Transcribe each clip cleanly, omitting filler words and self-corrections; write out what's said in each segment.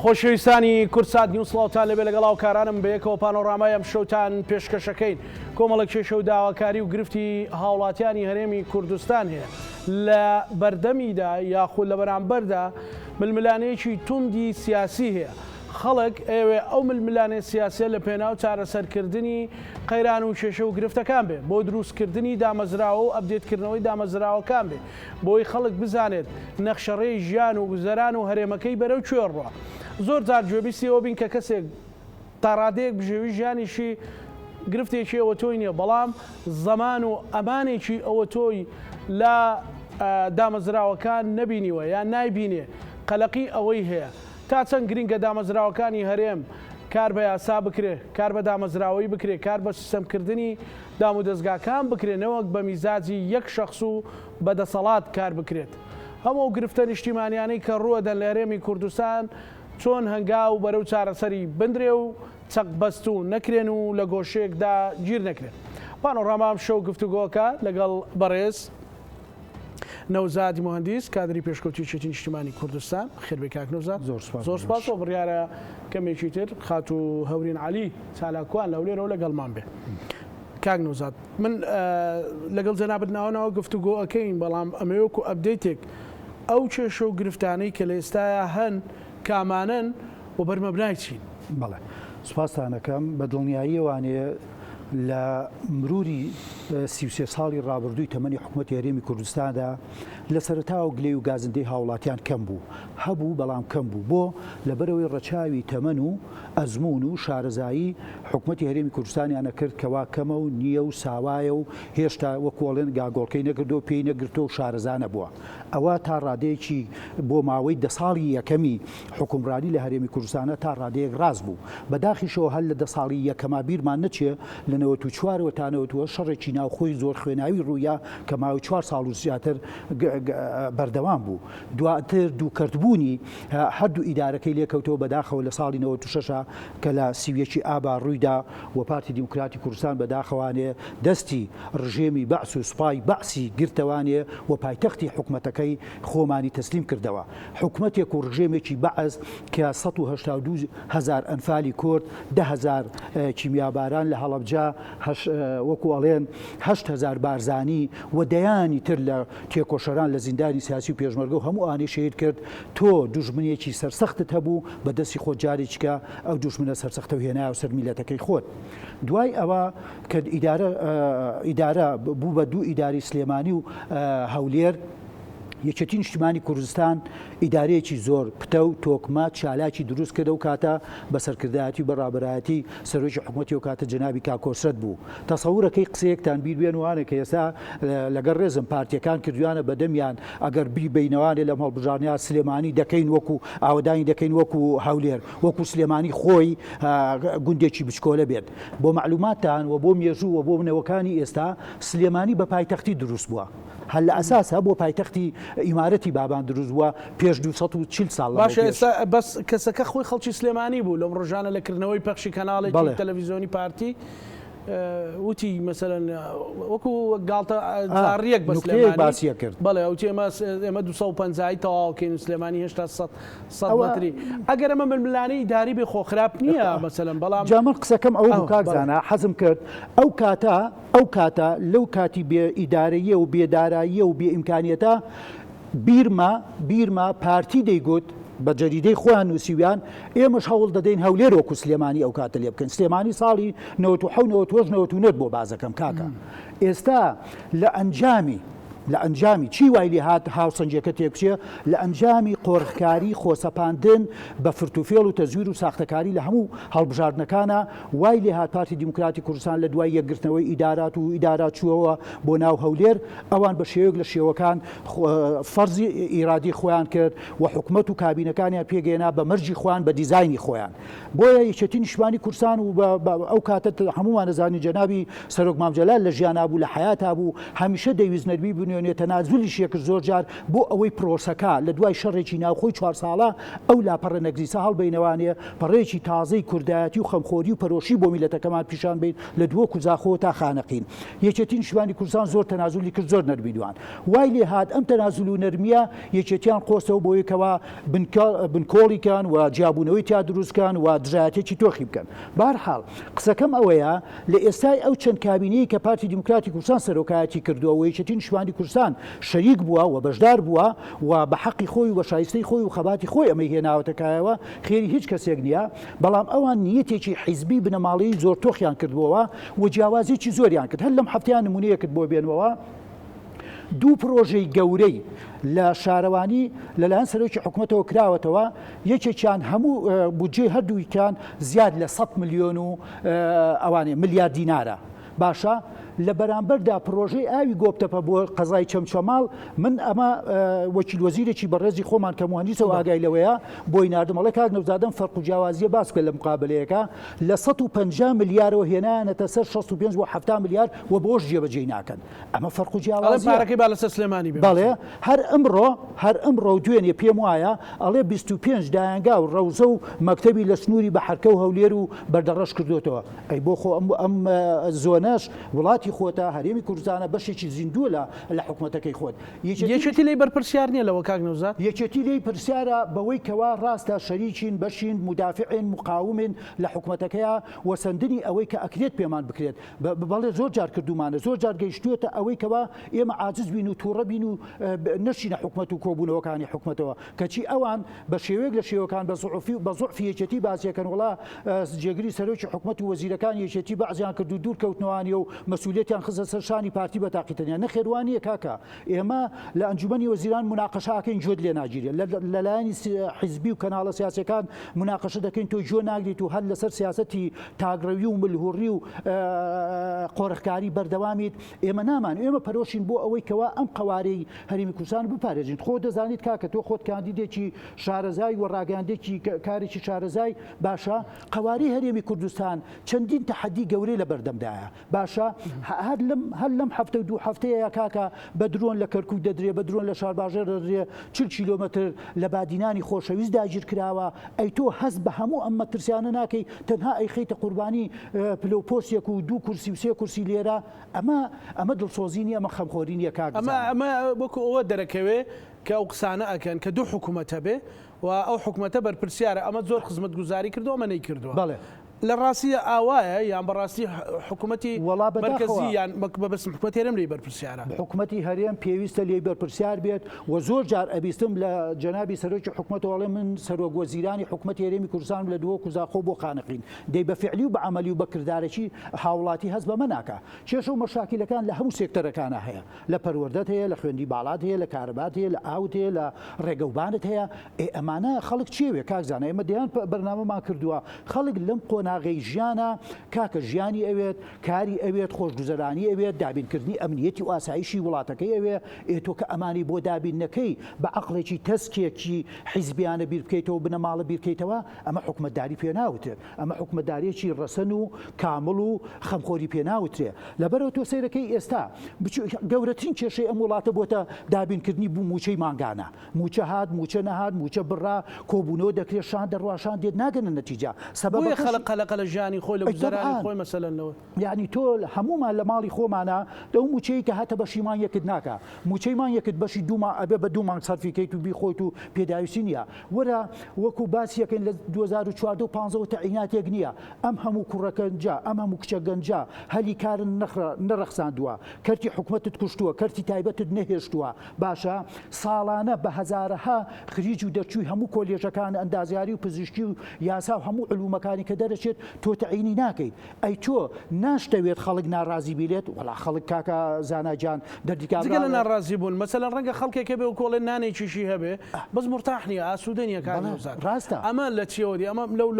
خۆشەویستانی کورسات نیوسڵاوتان لەبێ لەگەڵاو کارانم بەیەکەوە پانۆڕامای ئەم شەوتان پێشکەشەکەین. کۆمەڵێک کێشە و داواکاری و گرفتی هاوڵاتیانی هەرێمی کوردستان هەیە. لە بەردەمیدا یاخود لە بەرامبەردا ململانەیەکی توندی سیاسی هەیە. خەڵک ئێوێ ئەو ململانەی سیاسیە لە پێناو چارەسەرکردنی قەیران و کێشە و گرفتەکان بێ بۆ دروستکردنی دامەزراوە و ئەپدێتکردنەوەی دامەزراوەکان بێ بۆی خەڵک بزانێت نەخشەڕێی ژیان و گوزەران و هەرێمەکەی بەرەو کوێ ڕوە. زۆر جار گوێبیستیەوە بین کە کەسێک تا ڕادەیەک بژێوی ژیانیشی گرفتێکی ئەوە تۆی نییە، بەڵام زەمان و ئەمانێکی ئەوە تۆی لە دامەزراوەکان نەبینیوە یان نایبینێ قەلەقی ئەوەی هەیە. تا چەند گرنگە دامەزراوەکانی هەرێم کار بە یاسا بکرێ، کار بە دامەزراوەی بکرێ، کار بە سیستەمکردنی دام و دەستگاکان بکرێنەوەک بە میزاجی یەک شەخص و بەدەسەڵات کار بکرێت. هەموو گرفتە نیشتیمانیانەی کە ڕووەدەن لە هەرێمی کوردستان چۆن هەنگاو بەرەو چارەسەری بندرێ و چەق بەست و نەکرێن و لە گۆشەیەکدا گیر نەکرێن. پانۆڕامام شەو گفتوگۆکە لەگەڵ بەڕێز نەوزادی مهندس کادری پێشکەوتی یەکێتی نیشتیمانی کوردستان. خێربێ کاک نەوزاد، زۆر سپاس بۆ بڕیارە کەمێکی تر خات و هەورین عەلی چالاکوان لەولێرەوە لەگەڵمان بێ. کاک نەوزاد، من لەگەڵ جەنابەت ناوەناوە گفتوگۆ ئەەکەین، بەڵام ئەمە وەکو ئەپدەیتێک ئەو کێشە و گرفتانەی کە لە ئێستاە هەن کامانن و بەرمەبنای چین. بەڵێ سوپاسانەکەم بە دڵنیایی وانەیە لە مروری 33 ساڵی ڕابردووی تەمەنی حکوومەتی هەرێمی کوردستاندا لە سەرەتاوە گلەی و گازندەی هاوڵاتیان کەم بوو، هەبوو بەڵام کەم بوو بۆ لەبەرەوەی ڕەچاوی تەمەن و ئەزمون و شارەزایی حکوومەتی هەرێمی کوردستانیانە کرد کەوا کەمە و نییە و ساوایە و هێشتا وەکوڵێن گاگۆڵکەی نەگردو پێی نەگرتو و شارەزانە بووە. ئەوە تا ڕادەیەکی بۆ ماوەی 10 ساڵی یەکەمی حکومڕانی لە هەرێمی کوردستانە تا ڕادەیەک ڕاست بوو. بەداخیشەوە هەل لە 10 ساڵی یەکەما بیرمان نەچێ لە 94 تا 92 شەڕێکی ناوخۆی زۆر خوێناوی ڕوویا کە ماوەی 4 ساڵ و زیاتر بەردەوام بوو. دواتر دووکەرتبوونی هەردوو ئیدارەکەی لێکەوتەوە بەداخەوە لە ساڵی 96 کە لە سیویەکی ئابا ڕوویدا و پارتی دیموکراتی کوردستان بەداخەوانێ دەستی ڕژێمی بەعس و سوپای بەعسی گرتەوانێ و پایتەختی حکوومەتەکەی خۆمانی تەسلیم کردەوە. حکوومەتێک و ڕژێمێکی بەعز کە 182,000 ئەنفالی کورد، 10,000 کیمیاباران لە هەڵەبجا، وەکو ئەڵێن 8,000 بارزانی و دەیانی تر لە تێکۆشەران لە زیندانی سیاسی و پێشمەرگە و هەموو ئانەی شەهید کرد. تۆ دوژمنێکی سەرسەختت هەبوو بە دەستی خۆت جارێکیکە ئەو دوژمنە سەرسەختە و هێنایە و سەر میلەتەکەی خۆت. دوای ئەوە کە ئیدارە بوو بە دوو ئیداری سلێمانی و هەولێر، یەکێتی نیشتیمانی کوردستان ئیدارەیەکی زۆر پتە و تۆکمە چالاکی دروست کردە و کاتە بە سەرکردایەتی و بەڕابەرایەتی سەرۆکی حکوومەتی و کاتە جەنابی کاکۆسرەت بوو. تەسەوورەکەی قسەیەکتان بیر بێن وانە کە ئێستا لەگەڵ ڕێزم پارتیەکان کردویانە بەدەمیان ئەگەر بیبینەوانێ لە هەڵبژارنیا سلێمانی دەکەین وەکو ئاودانی دەکەین وەکو هەولێر، وەکو سلێمانی خۆی گوندێکی بچکۆلە بێت. بۆ معلوماتان و بۆ مێژوو و بۆ بنەوەکانی ئێستا سلێمانی بە پایتەختی دروست بووە. هەل لە ئەساسە بۆ پایتەختی ئیمارەتی بابان دروست بووە پێش 240 ساڵ. باشە ئێستا بەس کەسەکە خۆی خەڵکی سلێمانی بوو لەم ڕۆژانە لەکردنەوەی پەخشی کەناڵێکی تەلەڤیزیۆنی پارتی وتی مەسەلەن وەکو گاڵتە جاڕیەک بە سلێمانی باسیە کرد. بەڵێ ئەوتی ئێمە 250 تەواوکەین و سلێمانی هێشتا 100 مەتری. ئەگەر ئەمە ململانەی ئیداری بێ خۆ خراپ نییە مەسەلەن، بەڵام جا من قسەکەم ئەوە بوو کاکزانە حەزم کرد ئەو کاتە لەو کاتی بێ ئیدارەیە و بێداراییە و بێ ئیمکانیەتە بیرما پارتی دەیگوت بە جەریدەی خۆیان نووسیویان ئێمەش هەوڵ دەدەین هەولێر وەکو سلێمانی ئەو کاتە لێ بکەین. سلێمانی ساڵی 97 بۆ بازەکەم کاکە. ئێستا لە ئەنجامی چی وای لێ هات هاوسەنجەکە تێکچێ لە ئەنجامی قۆڕخکاری خۆسەپاندن بە فرتوفێڵ و تەزویر و ساختەکاری لە هەموو هەڵبژاردنەکانە وای لێ هات پارتی دیموکراتی کوردستان لە دوای یەکگرتنەوەی ئیدارات و ئیدارات چووەوە بۆ ناو هەولێر. ئەوان بە شێوەیەک لە شێوەکان فەرزی ئیرادی خۆیان کرد و حکوومەت و کابینەکانیان پێگەێنا بە مەرجی خۆیان بە دیزاینی خۆیان. بۆیە یەکێتی نیشتیمانی کوردستان و ئەو کاتە هەمومان دەزانین جەنابی سەرۆک مامجەلال لە ژیانە بوو، لە حیاتا بوو، هەمیشە دەیویست نەرمی بوونێ بمێنێت تەنازولی شێکرد زۆر جار بۆ ئەوەی پرۆسەکە لە دوای شەڕێکی ناوخۆی 4 ساڵە ئەو لاپەڕە نەگریسە هەڵبینەوانێ پەڕێکی تازەی کوردایەتی و خەمخۆری و پەرۆشی بۆ میلەتەکەمان پیشان بین لە دووە کوزاخۆ تا خانەقین. یەکێتی نیشتیمانی کوردستان زۆر تەنازولی کرد زۆر نەرمیدوان وای لێ هات ئەم تەنازول و نەرمیە یەکێتیان قۆستەوە بۆ یەکەوە بنکۆڵیکان و جیابوونەوەی تا دروستکان و دژایەتێکی تۆخی بکەن. بەهەرحاڵ قسەکەم ئەوەیە لە ئێستای ئەو چەند کابینەی کە پارتی دیموکراتی کوردستان سەرۆکایەتی کردووە و یەکێتی نیشتیمانی کوردستان شەریک بووە و بەشدار بووە و بە حەقی خۆی و بە شایستەی خۆی و خەباتی خۆی ئەمەی هێناوەتەکایەوە خێری هیچ کەسێک نییە بەڵام ئەوان نیەتێکی حیزبی بنەماڵەی زۆر تۆخیان کردبووەوە و جیاوازێکی زۆریان کرد. هەر لەم هەفتەیان نمونەیەکت بۆ بێنەوە دوو پرۆژەی گەورەی لە شارەوانی لەلایەن سەرۆکی حکوومەتەوە کراوەتەوە یەکێکیان هەموو بودجێ هەردوویان زیاد لە 100 ملیۆن و ئەوانێ ملیار دینارە. باشە لە بەرامبەردا پرۆژەی ئاوی گۆبتەپە بۆ قەزای چەمچەماڵ من ئەمە وەکیل وەزیرێکی بەڕێزی خۆمان کە مهندسەوە ئاگای لەوەیە بۆی ناردمەڵی کاک نەوزادەم فەرق و جیاوازیە باس کرد لە مقابلەیەەکە لە 150 ملیارەوە هێنانەتە سەر 65 و 70 میلیارد و بۆش جێبەجێ ناکەن. ئەمە فەرق و جیاوازیەکەی با لەسەر سلێمانی بەڵێ هەر ئەمڕۆ دوێنێ پێم وایە ئەڵێ 25 دایانگا و ڕەوزە و مەکتەبی لە سنووری بە حرکە و هەولێر و بەردەڕەش کردوێتەوە. ئەی بۆ خۆ ئەم زۆنەش وڵاتی خۆتە هەرێمی کوردستانە بەشێکی زیندووە لە حکوومەتەکەی خۆت. یەکێتی لێی بەرپرسیار نییە لەوە کاک نەوزاد یەکێتی لێی پرسیارە بەوەی کەوا ڕاستە شەریکین بەشین مدافعین مقاومین لە حکوومەتەکەیە وەسەندنی ئەوەی کە ئەکرێت پێمان بکرێت. بەڵێ زۆر جار کردومانە زۆر جار گەیشتوێتە ئەوەی کەوا ئێمە عاجز بین و تووڕە بین و نەشینە حکوومەت و کۆبوونەوەکانی حکوومەتەوە کەچی ئەوان بە شێوەیەک لە شێوەکان بە زوعفی یەکێتی باسیەکەن وڵا جێگری سەرۆکی حکوومەت و وەزیرەکان یەکێتی بەعزیان کرد و دوورکەوتنەوەی و مەسئولیەتیان خزە سەر شانی پارتی بە تاقیتەنیان نەخێوانیە کاکە ئێمە لە ئەنجومەنی وەزیران مناقەشەکەین جۆت لێ ناگیرێت لەلایەنی حیزبی و کەناڵە سیاسەکان مناقەشە دەکەین تۆ جۆ ناگریت و هەر لەسەر سیاسەتی تاگڕەوی و ملهوڕی و قۆڕخکاری بەردەوامیت ئێمە نامان ئێمە پەرۆشین بۆ ئەوەی کەوا ئەم قوارەی هەرێمی کوردستان بپارێزین. خۆ دەزانیت کاکە تۆ خۆت کاندیدێکی شارەزای و ڕاگەاندێکی کارێکی شارەزای باشە قواری هەرێمی کوردستان چەندین تەحەدی گەورەی لە بەردەمدایە. باشە هەر لەم هەفتە و دوو هەفتەیە کاکە بە درۆن لە کەرکووک دەدرێ بە درۆن لە شارباژێر دەدرێ 40 کیلۆمەتر لە بادینانی خۆشەویست داگیر کراوە. ئەی تۆ هەست بە هەموو ئەم مەترسیانە ناکەی تەنها ئەی خەیتە قوربانی پلۆپۆسێک و 2 کورسی و 3 کورسی لێرە ئەمە دڵسۆزی نیە ئەمە خەمخۆری نیە کاک. ئەمە وەکو ئەوە دەرەکەوێ کە ئەو قسانە ئەکەن کە دوو حکوومەتە بێ و ئەو حکوومەتە بەرپرسیارە ئەمە زۆر خزمەت گوزاری کردو ئەمە نەیکردووە. بەڵێ لە ڕاستیە ئاوایە یان بەڕاستی حکوومەتی مرکزی یان بەبست حکوومەتی هەرێم لێی بەرپرسیارە حکوومەتی هەرێم پێویستە لێی بەرپرسیار بێت و زۆر جار ئەبیستم لە جەنابی سەرۆکی حکوومەتەوەڵێ من سەرۆک وەزیرانی حکوومەتی هەرێمی کوردستان لە دووە کوزاخۆ بۆ خانەقین دەی بە فعلی و بە عەمەلی و بە کردارێکی هاوڵاتی هەست بەمە ناکە. کێشە و مەشاکلەکان لە هەموو سێکتەرەکانە هەیە لە پەروەردەت هەیە لە خوێندی باڵات هەیە لە کارەبات هەیە لە ئاوت هەیە لە ڕێگەوبانت هەیە. ئەمانە خەڵک چێوێ کاکزانە ئێمە دەیان بەرنامەمان کردووە خەڵک لەم قۆناغەی ژیانە کاکە ژیانی ئەوێت کاری ئەوێت خۆشگوزەرانی ئەوێت دابینکردنی ئەمنیەتی و ئاسایشی وڵاتەکەی ئەوێ ئێتۆ کە ئەمانی بۆ دابینەکەی بە عەقڵێکی تەسکێکی حیزبیانە بیر بکەیتەوە بنەماڵە بیرکەیتەوە ئەمە حکومەتداری پێ ناوترێت. ئەمە حکومەتداریەکی ڕەسەن و کامڵ و خەمخۆری پێ ناوترێ. لەبەرەوە تۆ سەیرەکەی ئێستا گەورەترین کێشەی ئەم وڵاتە بۆتە دابینکردنی بوو موچەی مانگانە موچە هات موچە نەهات موچە بڕا کۆبوونەوە دەکرێت شان دەڕواشان دێت ناگەنە نەتیجە سەبەب خەڵق قەلەقە لە ژیانی خۆی لە گوزەرانی خۆی مەسەلەنەوە یعنی تۆ هەمومان لە ماڵی خۆمانە لەو موچەی کە هاتە بەشیمان یەکت ناکە موچەیمان یەکت بەشی دوومان ئەبێ بە دوومان سەرفیکەیت و بیخۆیت و پێداویستی نییە. وەرە وەکو باسیەکەن لە 2014 و 15 تەعیناتێک نییە ئەم هەموو کوڕەکەنجا ئەم هەموو کچە گەنجا هەلی کارن نەرەخساندووە کەرتی حکوومەتت کوشتووە کەرتی تایبەتت نەهێشتووە. باشە ساڵانە بە هەزارەها خریج و دەرچووی هەموو کۆلێژەکان ئەندازیاری و پزیشکی و یاسا و هەموو علومەکانی کە دەرەچێت تۆ تەعینی ناکەیت. ئەی تۆ ناشتەوێت خەڵک ناڕازی بیلێت وڵا خەڵک کاکە زاناجان دەردیکارگە لە ناڕازی بوون مەسەلەن ڕەنگە خەڵکێکە بێ و کۆڵێ نانێکیشی هەبێ بەس مرتاح نییە ئاسوودە نییە کارزار ڕاستە ئەمە لە چیەوەدی ئەمە لەو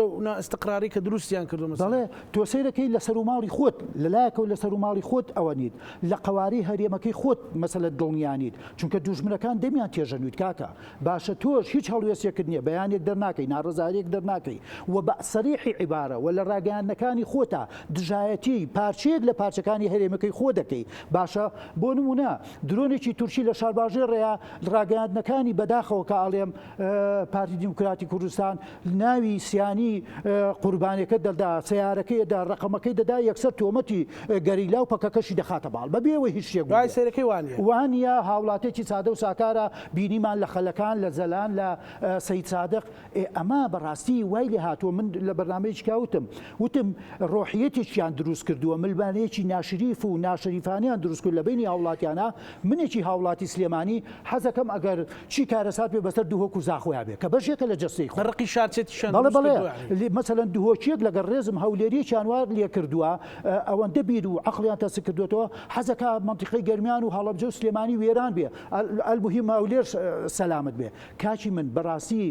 ئەستقراری کە دروستیان کردو دەڵێ تۆ سەیرەکەی لە سەر و ماڵی خۆت لەلایەکە و لە سەر و ماڵی خۆت ئەوە نیت لە قواری هەرێمەکەی خۆت مەسەلە دڵنیانیت چونکە دوژمنەکان دەمیان تێژەنویت کاکە باشە تۆش هیچ هەڵوێستێکرد نییە بەیانێک دەرناکەی ناڕزارێک دەرناکەی و بە سەریحی عیبارە ئەوەرە و لە ڕاگەیاندنەکانی خۆتا دژایەتی پارچەیەک لە پارچەکانی هەرێمەکەی خۆ دەکەی باشە بۆ نمونە درۆنێکی تورکی لە شارباژێ ڕێیا ڕاگەیاندنەکانی بەداخەوە کە ئاڵێم پارتی دیموکراتی کوردستان ناوی سیانی قوربانەکە دەدا سیارەکەیدا ڕقەمەکەی دەدا یەکسەر تۆمەتی گەریلا و پەکەکەشی دەخاتە باڵ بەبێەوە هیچ شتێک سەرەکەی وانە هاوڵاتێکی سادە و ساکارە بینیمان لە خەلەکان لە زەلان لە سەید سادق ئەمە بەڕاستی وای لێ هاتووە من لە بەرنامەیەکی وتم ڕۆحیەتێکیان دروست کردووە ملبانەیەکی ناشریف و ناشریفانیان دروست کرد لە بینی هاوڵاتیانە منێکی هاوڵاتی سلێمانی حەزەکەم ئەگەر چی کارەسات بێ بەسەر دووهۆک و زاخۆیا بێ کە بەشێکە لە جەستەی خۆ ڕقی شارچێتیشان مەسەلەن دووهۆکیەک لەگەڵ ڕێزم هەولێریەکیان وار لێ کردووە ئەوەندە بیر و عەقڵیان تەس کردوێتەوە حەزەکە منتیقەی گەرمیان و هەڵەبجە و سلێمانی وێران بێ ئەلموهیم هەولێر سەلامت بێ کاچی من بەڕاستی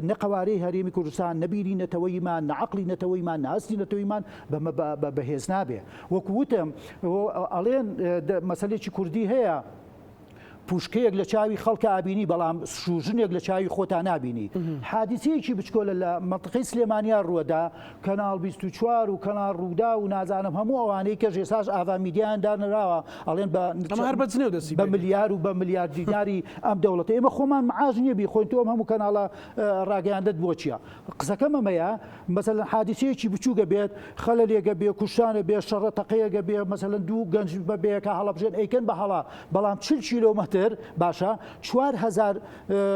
نەقەوارەی هەرێمی کوردستان نەبیری نەتەوەیمان نەعەقلی نەتەوەیمان ناستی نەتەوەیمان بەهێز نابێ وەکو وتم ئەڵێن مەسەلێکی کوردی هەیە پوشکەیەک لە چاوی خەڵکە ئابینی بەڵام شوژنێک لە چاوی خۆتان نابینی حادیسەیەکی بچکۆلە لە منتقەی سلێمانیا ڕووەدا کەناڵ 24 و کەناڵ ڕوودا و نازانم هەموو ئەوانەی کە ژێساش ئاوا میدیایان دانراوە ئەڵێن بە ملیار و بە ملیار دیناری ئەم دەوڵەتە ئێمە خۆمان معاژ نییە بیخۆین تۆم هەموو کەناڵە ڕاگەیاندت بۆ چییە قسەکەم ئەمەیە مەسەلەن حادیسەیەکی بچووگە بێت خەلەلێگە بێ کوشتانە بێ شەڕەتەقەیەگە بێ مەسەلەن دوو گەنج بەبێکە هەڵەبژێن ئەیکەن بە هەڵا بەڵام 40 کیلۆمەتر باشە 4000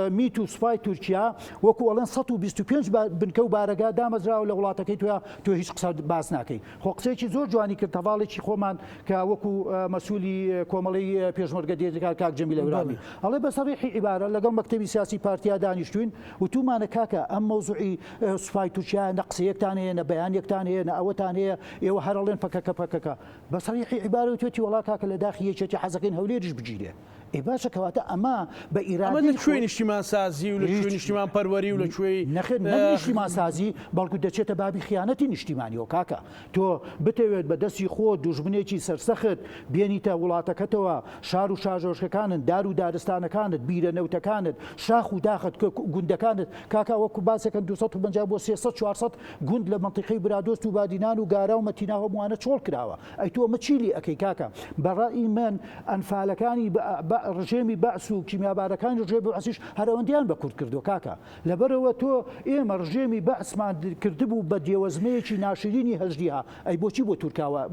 میت و سوپای تورکیا وەکو ئەڵێن 125 بنکە و بارەگا دامەزراوە لە وڵاتەکەی تۆ هیچ قسە باس ناکەی خۆ قسەیەکی زۆر جوانی کرد تەواڵێکی خۆمان کە وەکو مەسئولی کۆمەڵی پێشمەرگە دێرەکە کاک جەمیل ئەورانی ئەڵێ بە سەریحی عیبارە لەگەڵ مەکتەبی سیاسی پارتیا دانیشتوین و تومانە کاکە ئەم مەوزوعی سوپای تورکیا نە قسەیەکتان هەیە نە بەیانێکتان هەیە نە ئەوەتان هەیە ئێوە هەرەڵێن پەکەکە بە سەریحی عیبارە توێتی وڵا کاکە لە داخی یەکێتی حەزەکەین هەولێریش بگیرێ باشە کەواتە ئەمە بە ئیرادی لە کوێ نیشتیمان سازی و لە کوێ نیشتیمان پەروەری و لە کوێی نیشتیمان سازی بەڵکو دەچێتە بابی خیانەتی نیشتیمانیەوە کاکە تۆ بتەوێت بە دەستی خۆ دوژمنێکی سەرسەخت بێنیتە وڵاتەکەتەوە شار و شاژۆشەکانت دار و دارستانەکانت بیرە نەوتەکانت شاخ و داخت گوندەکانت کاکا وەکو باسەکەن 250 بۆ 300 گوند لە منتیقەی برادۆست و بادینان و گارا و مەتینا هەمووانە چۆڵ کراوە ئەی تۆ مە چیلی ئەەکەی کاکە بەڕای من ئەنفالەکانی ڕژێمی بەعس و کیمیابارەکانی ڕژێمی بەعسیش هەرەوەندیان بە کورد کردو کاکە لەبەرەوە تۆ ئێمە ڕژێمی بەعسمان کردبوو بە دێوەزمەیەکی ناشرینی هەژدیها ئەی بۆچی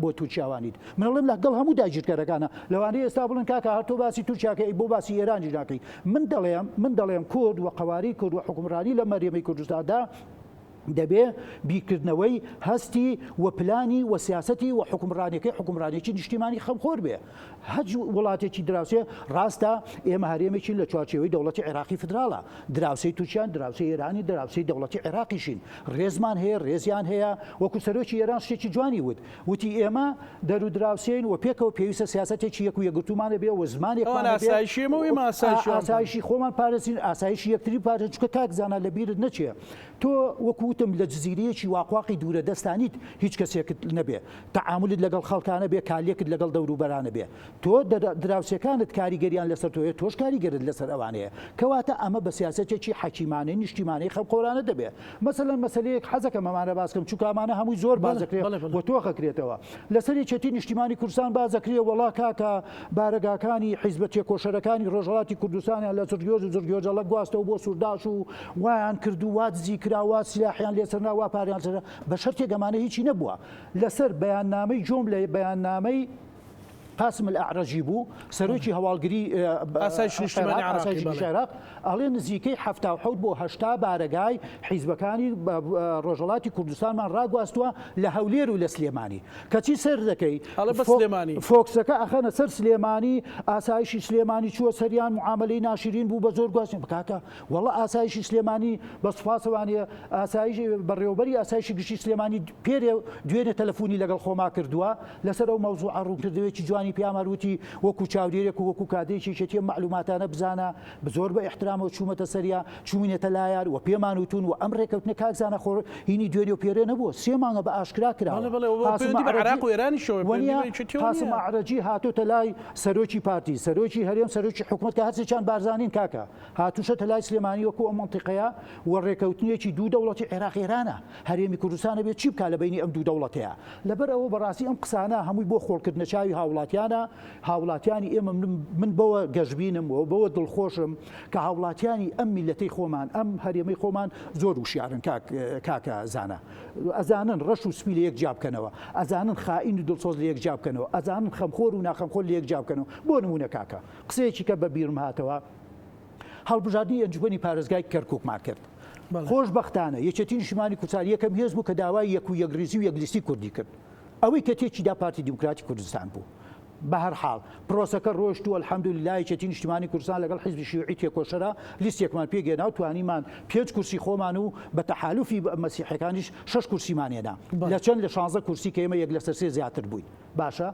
بۆ تورکیاوانیت منڵێم لەگەڵ هەموو داگیرکەرەکانە لەوانەیە ئێستا بڵن کاکە هەر تۆ باسی تورکیاکە ئەی بۆ باسی ئێرانی ناکەی من دەڵێم کورد و قەواری کورد و حکومڕانی لە مەریەمەی کوردستاندا دەبێ بیکردنەوەی هەستی و پلانی و سیاسەتی و حکومڕانێکی نیشتیمانی خەمخۆر بێ هەج وڵاتێکی دراوسێ ڕاستە ئێمە هەرێمێکین لە چوارچێوەی دەوڵەتی عێراقی فدراڵە دراوسەی تورکیان دراوسەی ئێرانی دراوسەی دەوڵەتی عێراقیشین ڕێزمان هەیە ڕێزیان هەیە وەکو سەرۆکی ئێران شتێکی جوانی وتی ئێمە دەرو دراوسێن و پێکەوە پێویستە سیاسەتێکی یەک و یەکگرتومانە بێ و زمانێکمان ئاسایشی خۆمان پارێزین ئاسایشی یەکتری پارێز چکە کاک زانە لە بیرت نەچێ تۆ وەکو وتم لە جزیرەیەکی واقواقی دوورە دەستانیت هیچ کەسێکت نەبێ تەعاملت لەگەڵ خەڵکانە بێ کالێکت لەگەڵ دەوروبەرانە بێ تۆ دراوسەکانت کاریگەریان لەسەر تۆیە تۆش کاریگەرت لەسەر ئەوانەیە کەواتە ئەمە بە سیاسەتێکی حەکیمانەی نیشتیمانەی خەمخۆرانە دەبێ مەسەلەن مەسەلەیەک حەزەکە مەمانە باسکەم چووکامانە هەمووی زۆر بازەکرێت بۆ تۆ خەکرێتەوە لەسەر یەکێتی نیشتیمانی کوردستان بازەکرێ وڵا کاکە بارەگاکانی حیزبە تێکۆشەرەکانی ڕۆژهەڵاتی کوردستانیان لە زرگۆجەڵە گواستەوە بۆ سووداش و وایان کرد و واتزی کراوە سلاحیان لێسەرنا وا پاریان سەر بە شەرتێک ئەمانە هیچی نەبووە لەسەر بەیاننامەی جۆم لە بەیاننامەی قاسم الأعرجی بوو سەرۆکی هەواڵگری ئاسایشی عێراق ئەڵێ نزیکەی 77 بۆ 80 بارەگای حیزبەکانی ڕۆژهەڵاتی کوردستانمان ڕاگواستووە لە هەولێر و لە سلێمانی کەچی سەر دەکەی فۆکسەکە ئەخەنە سەر سلێمانی ئاسایشی سلێمانی چووە سەریان معاملەی ناشرین بوو بە زۆر گواستن بکاکە وەڵا ئاسایشی سلێمانی بە سوپاسەوانەیە ئاسایشی بەڕێوەبەری ئاسایشی گشتی سلێمانی پێرێ دوێنێ تەلەفۆنی لەگەڵ خۆما کردووە لەسەر ئەو مەوزوع ڕوونکردوێکی جوانی جوانی پیامەروتی وەکو چاودێرێک و وەکو کادێکی شێتی معلوماتانە بزانە بزۆر بە احترامەوە چوومەتە سەریا چوونێتە لایەن و پێمان وتون و ئەم ڕێکەوتنە کاکزانە خۆ هینی دوێنێ و پێرێ نەبووە 3 مانگە بە ئاشکرا قاسم عەرەجی هاتوتە لای سەرۆکی پارتی سەرۆکی هەرێم سەرۆکی حکوومەت کە هەرچێکیان بارزانین کاکە هاتوشەتە لای سلێمانی وەکو ئەم منتیقەیە و ڕێکەوتنیەکی دوو دەوڵەتی عێراق ئێرانە هەرێمی کوردستانە بێت چی بکا لە بینی ئەم دوو دەوڵەتەیە لەبەر ئەوە بەڕاستی ئەم قسانە هەمووی بۆ خۆڵکردنە چاوی هاوڵاتیانی ئێمە من بەوە گەشببینم و بەوە دڵخۆشم کە هاوڵاتیانی ئەم میلەتەی خۆمان ئەم هەرێمەی خۆمان زۆر وشیارن کاکە زانە ئەزانن ڕەش و سپی لە یەک جا بکەنەوە ئەزانن خائین و دڵسۆز لە یەک جا بکەنەوە ئەزانن خەمخۆر و ناخەمخۆر لە یەک جا بکەنەوە بۆ نمونە کاکە قسەیەکی کە بە بیرم هاتەوە هەڵبژاردننی ئەنجومەنی پارێزگای کەرکووکمان کرد خۆشبەختانە یەکێتی نیشتیمانی کوردستان یەکەم هێز بوو کە داوای یەک و یەکریزی و یەکلیستی کوردی کرد ئەوەی کە تێکیدا پارتی دیموکراتی کوردستان بوو بە هەر حاڵ پرۆسەکە ڕۆشت و الحەمدولله یەکێتی نیشتیمانی کوردستان لەگەڵ حیزبی شیوعی تێکۆشەرە لیستێکمان پێگەێنا و توانیمان 5 کورسی خۆمان و بە تەحالوفی مەسیحەکانیش 6 کورسیمانێنا لە چەند لە 16 کورسی کە ئێمە یەک لەسەر 3 زیاتر بووین باشە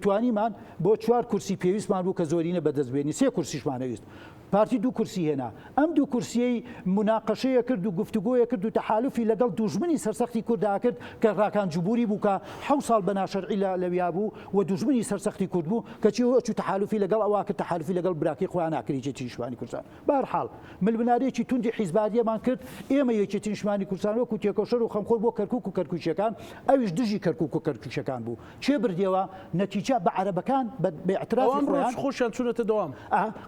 توانیمان بۆ 4 کورسی پێویستمان بوو کە زۆرینە بەدەستبێنی 3 کورسیشمانەویست پارتی دوو کورسی هێنا ئەم دوو کورسیەی مناقەشەیە کرد و گفتوگۆیە کرد و تەحالوفی لەگەڵ دوژمنی سەرسەختی کووردا کرد کە ڕاکان جوبوری بوو کە 7 ساڵ بە ناشەرعی لەویا بوو و دوژمنی سەرسەختی کورد بوو کەچی ئەوچوو تەحالوفی لەگەڵ ئەوە کرد تەحالوفی لەگەڵ براکی خۆیان ناکردی یەکێتی نیشتیمانی کوردستان بە هەر حاڵ ملمنارێکی توندی حیزبادیەمان کرد ئێمە یەکێتی نیشتیمانی کوردستان وەکو تێکۆشەر و خەمخۆر بۆ کەرکووک و کەرکووچەکان ئەویش دژی کەرکووک و کەرکووچەکان بوو چێ بردیەوە نەتیجە بە عەرەبەکان بە ئیعترافی خۆیان خۆشیان چونەتە دەوام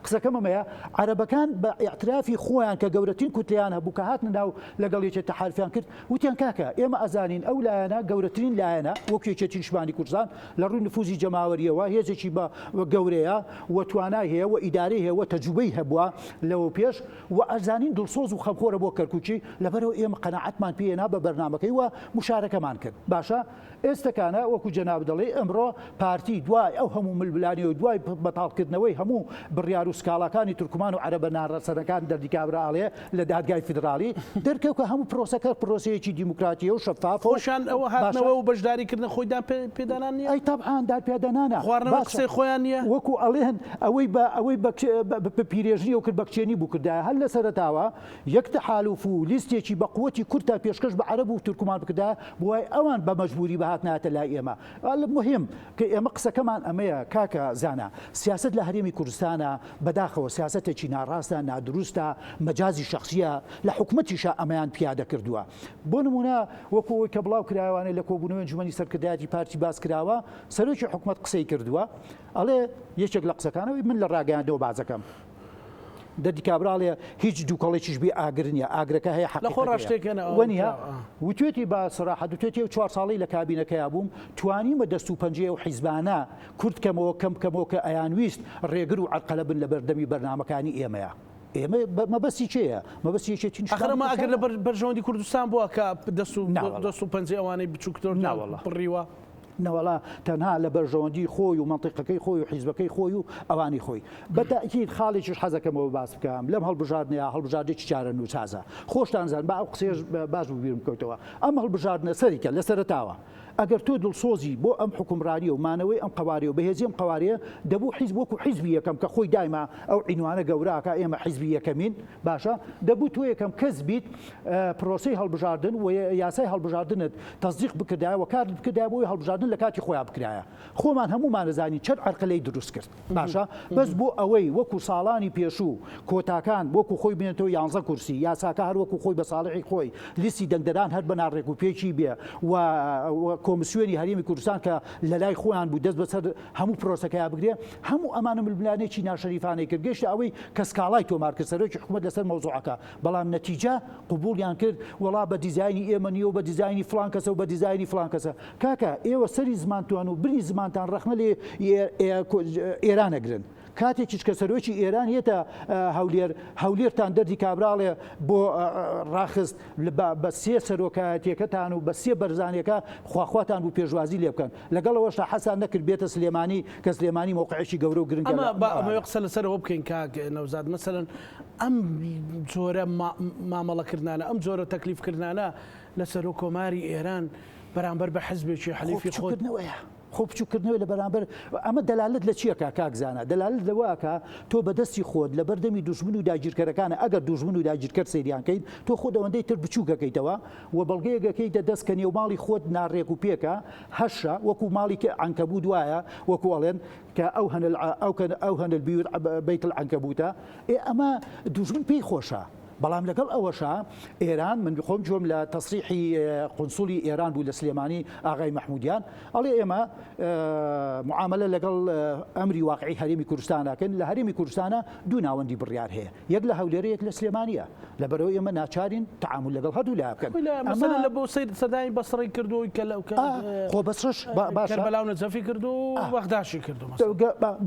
قسەکەم ئەمەیە عەرەبەکان ئاعترافی خۆیان کە گەورەترین کوتیان هەبوو کە هاتنە ناو لەگەڵ یەکێت تەحالفیان کرد وتیان کاکە ئێمە ئەزانین ئەو لایەنە گەورەترین لایەنە وەکو یەکێتی نیشتیمانی کوردستان لە ڕووی نفوزی جەماوەریەوە هێزێکی بە گەورەیە و توانای هەیە و ئیدارەی هەیە و تەجوبەی هەبووە لەوە پێش و ئەزانین دڵسۆز و خەمخۆرە بۆ کەرکووچی لەبەرەوە ئێمە قەناعەتمان پێێنا بە بەرنامەکەی و مشارەکەمان کرد باشە ئێستەکانە وەکو جەناب دەڵێ ئەمڕۆ پارتی دوای ئەو هەموو ملبلانی و دوای بەتاڵکردنەوەی هەموو بڕیار و سکاڵاکانی تورکمان و عەرەبە ناڕەسەرەکان دەردیکابراڵێ لە دادگای فیدرالی دەرکەوکە هەموو پرۆسەکە پرۆسەیەکی دیموکراتیە و شەفاف خۆشان ئەوە هاتنەوە و بەشداریکردن خۆیدان پێدانان نیە ئەی تەبعان دادپێدانانە خواردنەوە قسەی خۆیان نییە وەکو ئەڵێن ئەوەی بە پیرێژنی و کرد بە کچێنی بوو کردایە هەر لە سەرەتاوە یەک تەحالوف و لیستێکی بە قووەتی کورتا پێشکەش بە عەرەب و تورکمان بکردا بۆی ئەوان بە مەجبوری بەهاتنایەتە لای ئێمە مهم کە ئێمە قسەکەمان ئەمەیە کاکە زانە سیاست لە هەرێمی کوردستانە بەداخەوە سیاستێکی ناڕاستە نادروستە مەجازی شخصیە لە حکومەتیشە ئەمەیان پیادە کردووە بۆ نمونە وەکو ئەوەی کە بڵاو کرایوانەی لە کۆبوونەوەی ئەنجومەنی سەرکردایەتی پارتی باس کراوە سەرۆکی حکومەت قسەی کردووە ئەڵێ یەکێک لە قسەکانەوەی من لە ڕاگەیاندەوە بازەکەم دەردیکابراڵێ هیچ دووکەڵێکیش بێ ئاگرنیە ئاگرەکە هەیە حەقیقەتەوەنیە وتوێتی بە سەراحەت دوتێتی و 4 ساڵی لە کابینەکەیا بووم توانیمە دەست و پەنجەیە و حیزبانە کورد کەمەوە کەم کەمەوە کە ئەیانویست ڕێگر و عەرقەلە بن لە بەردەمی بەرنامەکانی ئێمەیە ئێمە مەبەستی چێە مەبەستی یەکێتی ئەخرەمە ئەگەر لە بەرژەوەندی کوردستان بووە کە دەست و پەنجەی ئەوانەی بچووکتۆر بڕیوە نەوەڵا تەنها لە بەرژەوەندی خۆی و منتیقەکەی خۆی و حیزبەکەی خۆی و ئەوانی خۆی بەتاکید خاڵێکیش حەزەکەمەوە باس بکەم لەم هەڵبژاردنەیە هەڵبژاردێکی چارە نووسازە خۆشتان زان با ئەو قسەیەش باش بیرم بکەوتەوە ئەم هەڵبژاردنە سەریکە لە سەرەتاوە ئەگەر تۆ دڵسۆزی بۆ ئەم حکومڕانی و مانەوەی ئەم قوارێ و بەهێزی ئەم قوارەیە دەبوو حیزب وەکو حیزبی یەکەم کە خۆی دایما ئەو عنوانە گەوراکە ئێمە حیزبی یەکەمین باشە دەبوو تۆ یەکەم کەس بیت پرۆسەی هەڵبژاردن و یاسای هەڵبژاردنت تەصدیق بکردایە و کار بکردای بۆی هەڵبژاردن لە کاتی خۆیان بکرایە خۆمان هەمومان نەزانی چەند عەرقەلەی دروست کرد باشە بەس بۆ ئەوەی وەکو ساڵانی پێشوو کۆتاکان وەکو خۆی بێنێتەوە 11 کورسی یاساکە هەر وەکو خۆی بە ساڵحی خۆی لیستی دەنگدەران هەر بە ناڕێک و پێکی بێ و کۆمسیۆنی هەرێمی کوردستان کە لە لای خۆیان بوو دەست بەسەر هەموو پرۆسەکەیان بگرێ هەموو ئەمانە ململانێکی ناشەریفانەی کرد گەشتە ئەوەی کە سکاڵای تۆمار کرد سەرۆکی حکومەت لەسەر مەوزوعەکە بەڵام نەتیجە قبوڵیان کرد وەڵا بە دیزاینی ئێمە نیە و بە دیزاینی فلان کەسە و بە دیزاینی فلان کەسە کاکە ئێوە سەری زمانتوان و بری زمانتان ڕەخنە لێ ئێران ئەگرن کاتێکیش کە سەرۆکی ئێران هێتە هەولێرتان دەردی کابراڵێ بۆ ڕاخست بە 3 سەرۆکایەتیەکەتان و بە 3 بەرزانێکە خواخواتان بوو پێشوازی لێ بکەن لەگەڵەوەشتا حەسان نەکرد بێتە سلێمانی کە سلێمانی موقعێکی گەورە و گرنگە ئەمە قسە لەسەرەوە بکەین کاک نەوزاد مەسەلەن ئەم جۆرە مامەڵەکردانە ئەم جۆرە تەکلیفکردانە لە سەرۆک کۆماری ئێران بەرامبەر بە حزبێکی حەلیفی خۆ خۆ بچووکردنەوە لە بەرامبەر ئەمە دەلالت لە چیەکە کاکزانە دەلالت لەوەکە تۆ بەدەستی خۆت لە بەردەمی دوژمن و داگیرکەرەکانە ئەگەر دوژمن و داگیرکەر سەیریانکەیت تۆ خۆت ئەوەندەی تر بچووکەکەیتەوە و بەڵگەیەکەکەیتە دەست کە نێو ماڵی خۆت ناڕێک و پێکە هەشە وەکو ماڵی کە عنکەبوت وایە وەکو ئەڵێن کە ئەو هەنە البیوت بەیت العنکەبوتە ئەمە دوژمن پێی خۆشە. بەڵام لەگەڵ ئەوەشە ئێران من خۆم جۆم لە تەسریحی قونسولی ئێران بوو لە سلێمانی ئاغای مەحمودیان ئەڵێ ئێمە معاملە لەگەڵ ئەمری واقعی هەرێمی کوردستانەکەن لە هەرێمی کوردستانە دوو ناوەندی بڕیار هەیە یەک لە هەولێرە یەک لە سلێمانیە لەبەرەوەی ئێمە ناچارین تعامل لەگەڵ هەردوو لا بکەن مەسەلەن لە بۆ سەدای بەسڕی کردووی کە لەو خۆ بەسڕش باشە کەربەلاو نەجەفی کردو و بەغداشی کردو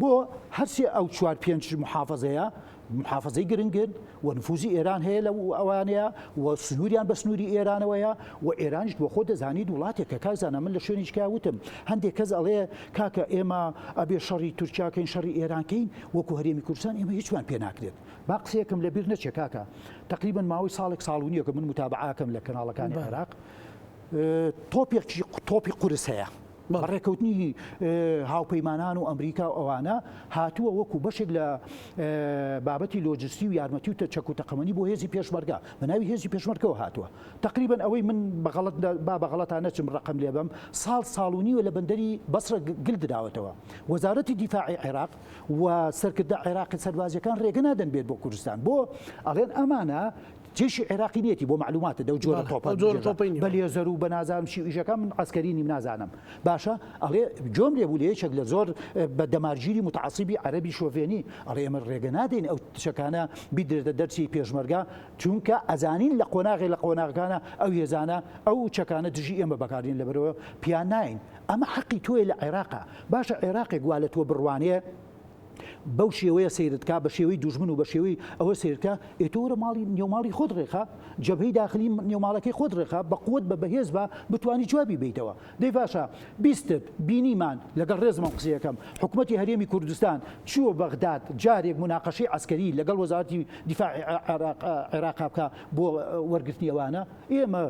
بۆ هەرچی ئەو 4-5 محافظەیە محافظەی گرنگن و نفوزی ئێران هەیە لە ئەوانەیە و سنووریان بە سنووری ئێرانەوەیە و ئێرانیش بۆ خۆ دەزانید وڵاتێک کە کارزانە من لە شوێنیش کاوتم هەندێک کەس ئەڵێ کاکە ئێمە ئەبێ شەڕی تورکیاکەین شەڕی ئێرانکەین وەکو هەرێمی کوردستان ئێمە هیچمان پێ ناکرێت با قسەیەکم لە بیر نەچێ کاکە تقریبا ماوەی ساڵێک ساڵونیە کە من متابعاکەم لە کەناڵەکانی عێراق تۆپی قورس هەیە بەڕێکەوتنی هاوپەیمانان و ئەمریکا و ئەوانە هاتووە وەکو بەشێک لە بابەتی لۆجستی و یارمەتی و چەک و تەقەمەنی بۆ هێزی پێشمەرگا بەناوی هێزی پێشمەرگەوە هاتووە تقریبا ئەوەی من بەغەڵەتان نەچم ڕقم لێ بم ساڵ و لە بەندەری بەسرە گل دراوەتەوە وەزارەتی دیفاعی عێراق و سەرکردە عێراقی سەربازیەکان ڕێگە نادەن بێت بۆ کوردستان بۆ ئەڵێن ئەمانە جێشی عێراقی نێتی بۆ معلوماتە دەو جۆرە تۆپە بەلێزەر و بەنازانم شیویژەکان من عسکەرینی نازانم باشە ئەڵێ جۆم لێبوو لە یەکێک لە زۆر بە دەمارگیری متعاسیبی عەرەبی شۆڤێنی ئەڵێ ئێمە ڕێگە نادەین ئەو تشەکانە بیدرێتە دەرچی پێشمەرگا چونکە ئەزانین لە قۆناغەکانە ئەو هێزانە ئەو چەکانە دژی ئێمە بەکارین لەبەرەوە پیان ناین ئەمە حەقی تۆیە لە عێراقا باشە عێراقێک وا لە تۆ بڕوانێ بەو شێوەیە سیرتکە بە شێوەی دوژمن و بە شێوەی ئەوە سیرکە ئێتۆرە ماڵی نێوماڵی خۆت ڕێخە جەبهەی داخلی نێوماڵەکەی خۆت ڕێخە بە قوت بە بەهێز بە بتوانی جوابی بیتەوە دەی باشە بیستت بینیمان لەگەڵ ڕێزمان قسەیەکەم حکوومەتی هەرێمی کوردستان چووە بەغداد جارێک مناقەشەی عسکەری لەگەڵ وەزارەتی دیفاعی عێراق بکە بۆ وەرگرتنی ئەوانە ئێمە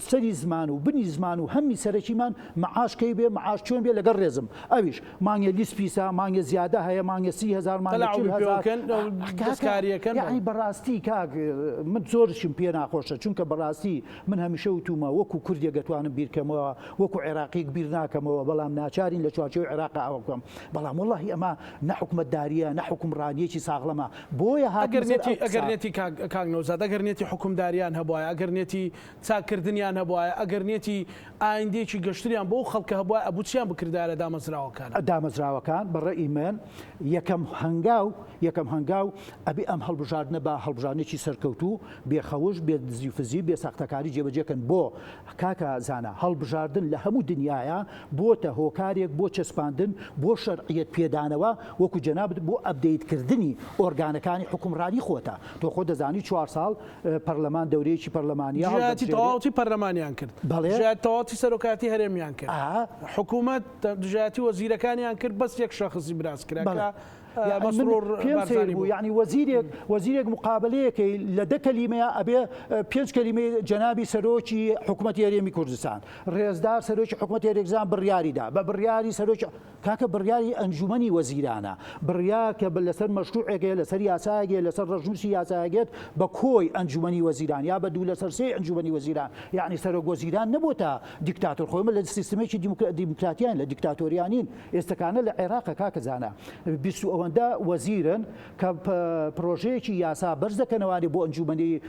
سەری زمان و بنی زمان و هەمی سەرەکیمان معاشکەی بێ معاش چۆن بێ لەگەڵ ڕێزم ئەویش مانگە لیسپیسا مانگە زیادە هەیە مانگە 30,000 یعنی بەڕاستی کاک من زۆرشم پێ ناخۆشە چونکە بەڕاستی من هەمیشە وتومە وەکو کوردێ دەتوانم بیرکەمەوە وەکو عێراقیک بیر ناکەمەوە بەڵام ناچارین لە چوارچێوەی عێراق ئەوە بکەم بەڵام وەڵاهی ئەمە نە حکومەتداریە نە حکومڕانیەکی ساغڵەمە بۆیە ئەگەر نێتی کاک نەوزاد ئەگەر نێتی حکومداریان هەبوایە ئەگەر نێتی چاکردنیان هەبوایە ئەگەر نێتی ئایندێکی گەشتیان بۆ خەڵکە هەبووە ئەبوچیان بکردارە دامەزراوەکان بەڕێی من یەکەم هەنگاو ئەبێ ئەم هەڵبژاردنە بە هەڵبژارنێکی سەرکەوتوو بێخەوش بێ دزیفزی بێ ساختەکاری جێبەجێکن بۆ کاکە زانە هەڵبژاردن لە هەموو دنیاە بۆتە هۆکارێک بۆ چەسپاندن بۆ شەرعیەت پێدانەوە وەکو جەنابەت بۆ ئەپدەیتکردنی ئۆرگانەکانی حکومڕانی خۆتە تۆ خۆ دەزانی 4 ساڵ پەرلەمان دەورەیەکی پەرلەمانیا تەواوی پەرلەمانیان کرد تەواتی سەرۆکاتی هەرێمیان کرد حکوومەت دژایەتی وەزیرەکانیان کرد بەس یەک شەخصی براز کرا يعني وەزیرێک مقابلەیەکەی لە 10 کەلیمەیە ئەبێ 5 کەلیمەی جەنابی سەرۆکی حکوومەتی هەرێمی کوردستان ڕێزدار سەرۆکی حکوومەتی هەرێکزان بڕیاریدا بە بڕیاری سەرۆکی کاکە بڕیاری ئەنجومەنی وەزیرانە بڕیار کە لەسەر مەشروعێکەیە لەسەر یاسایەکێ لەسەر ڕژنووسی یاسایەکێت بە کۆی ئەنجومەنی وەزیران یا بە دوو لەسەر سێ ئەنجومەنی وەزیران یعنی سەرۆک وەزیران نەبووە دیکتاتۆر خۆمە لە سیستمێکی دیموکراتیان لە دیکتاتۆریانین ئێستاکانە لە عێراق کاکە زانە ئەوەندە وەزیرن کە پرۆژەیەکی یاسا بەرز دەکەنەوانی بۆ ئەنجومەنی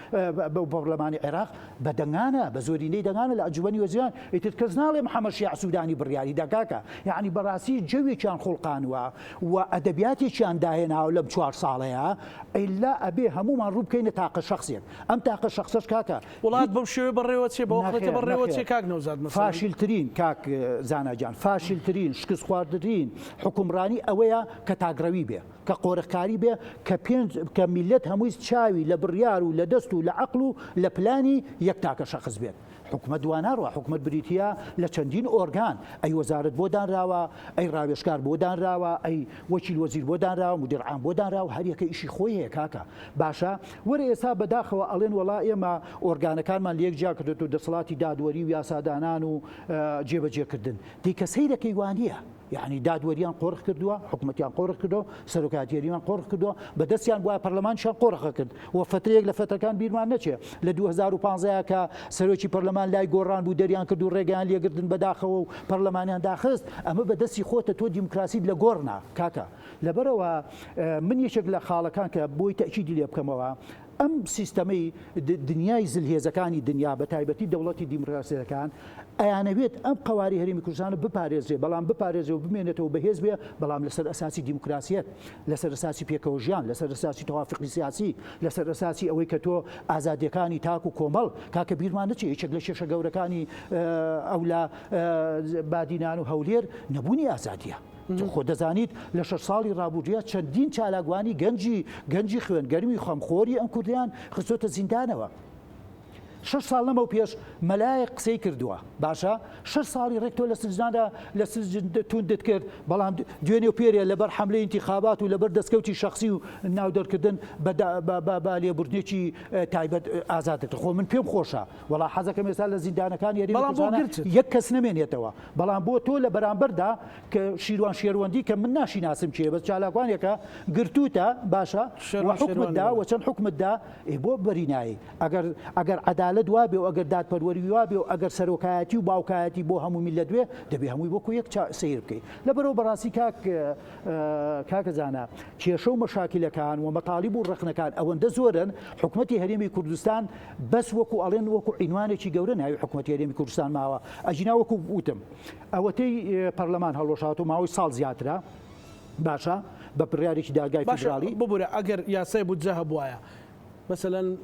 پەرلەمانی عێراق بە دەنگانە بە زۆرینەی دەنگانە لە ئەنجومەنی وەزیران ئیتر کەس ناڵێ محەممەد شیع سوودانی بڕیاری دەکاکە یعنی بەڕاستی جەوێکیان خوڵقانوە و ئەدەبیاتێکیان داهێناوە لەم 4 ساڵەیە ئەیلا ئەبێ هەمومان ڕوو بکەینە تاقە شخصێک ئەم تاقە شخصش کاکە وڵات بەو شێوێ بەڕێوە چێ بە وەختێ بەڕێوە چێ کاک نەوزاد فاشیلترین کاک زاناجان فاشیلترین شکست خواردترین حکومڕانی ئەوەیە کە تاگڕەوی بێ کە قۆرەخکاری بێ کە میلەت هەمووی چاوی لە بڕیار و لە دەست و لە عەقل و لە پلانی یەک تاکە شەخص بێت حکومت دواناڕوە حکومت بریتە لە چەندین ئۆرگان ئەی وەزارت بۆ دانراوە ئەی ڕاوێژکار بۆ دانراوە ئەی وەکیل وەزیر بۆ دانراوە مدیر عام بۆ دانراوە هەر یەکە ئیشی خۆی هەیە کاکە باشە وەرە ئێستا بەداخەوە ئەڵێن وڵا ئێمە ئۆرگانەکانمان لەیەک جیا کردێت و دەسەڵاتی دادوەری و یاسادانان و جێبەجێکردن دیکە سەیرەکەی وانە یعنی دادوەریان قۆڕخ کردووە حکوومەتیان قۆڕخ کردەوە سەرۆکاتیەریمان قۆڕخ کردووە بەدەستیان وایە پەرلەمانشان قۆڕخە کرد و فترەیەک لە فتەکان بیرمان نەچێ لە 2015 کە سەرۆکی پەرلەمان لای گۆڕان بوو دەریان کرد و ڕێگەیان لێگرتن بەداخەوە و پەرلەمانیان داخست ئەمە بەدەستی خۆتە تۆ دیموکراسی لە گۆڕنا کاکە لەبەرەوە من یەکێک لە خاڵەکان کە بۆی تەکیدی لێ بکەمەوە ئەم سیستەمەی دنیای زلهێزەکانی دنیا بە تایبەتی دەوڵەتی دیموکراسیەکان ئەیانەوێت ئەم قواری هەرێمی کوردستانە بپارێزرێ بەڵام بپارێزێ و بمێنێتەوە بەهێز بێ بەڵام لەسەر ئەساسی دیموکراسیەت لەسەر ئەساسی پێکەوە ژیان لەسەر ئەساسی تەوافقی سیاسی لەسەر ئەساسی ئەوەی کە تۆ ئازادیەکانی تاک و کۆمەڵ کاکە بیرمان نەچێ یەکێک لە شێشە گەورەکانی ئەولا بادینان و هەولێر نەبوونی ئازادیە خۆ دەزانیت لە 6 ساڵی ڕابردووە چەندین چالاکوانی گەنجی خوێنگەرمی خەمخۆری ئەم کوردیان خستۆتە زیندانەوە 6 ساڵ لەمە و پێش مەلایەک قسەی کردووە باشە 6 ساڵی ڕێکتۆ لە سجناندا لە سجن توندت کرد بەڵام دوێنێ و پێرێ لەبەر حملەی انتخابات و لەبەر دەستکەوتی شخصی و ناودەرکردن بە لێبوردنێکی تایبەت ئازادت خۆ من پێم خۆشە وەڵا حەزەکەم ئێستا لە زیندانەکان یەک کەس نمێنێتەوە بەڵام بۆ تۆ لە بەرامبەردا کە شیروان شێروەندی کە من ناشیناسم چێ بەس چالاکوانێکە گرتوتە باشە حکومتدا و چەند حکومتدا بۆ بەرینایی ئەگەر عدالت وابێ و ئەگەر دادپەروەری وابێ و ئەگەر سەرۆکایەتی و باوکایەتی بۆ هەموو میلەت دوێ دەبێ هەمووی وەکو یەک سیر بکەیت لەبەرەوە بەڕاستی کاکەزانە کێشە و مەشاکلەکان و مەطالیب و ڕخنەکان ئەوەندە زۆرن حکوومەتی هەرێمی کوردستان بەس وەکو ئەڵێن وەکو عینوانێکی گەورە ناوی حکوومەتی هەرێمی کوردستان ماوە ئەژینا وەکو وتم ئەوەتەی پەرلەمان هەڵۆشات و ماوەی ساڵ زیاترە باشە بە پڕیارێکی دادگای فیدرالی ببوورە ئەگەر یاسای بودجە هەبوایە مثلا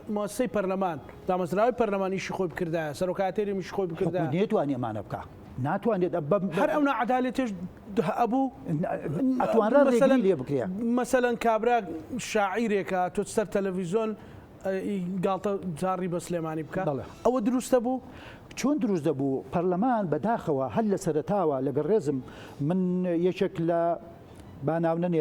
مؤسسەی پەرلەمان دامەزراوی پەرلەمانیشی خۆی بکردایە سەرۆکاتێریمیشی خۆی بکردایە نێتوانێ ئەمانە بکە ناتوانێت هەر ئەو نەعەدالەتیش ئەبوو ئەتوانرا ڕێگری لێ بکرێ مەسەلەن کابرا شاعیرێکە تۆ سەر تەلەڤیزۆن گاڵتە جاری بە سلێمانی بکە ئەوە دروستە بوو چۆن دروست دەبوو پەرلەمان بەداخەوە هەل لە سەرەتاوە لەگەڵ ڕێزم من یەکێک لە باناونەنێ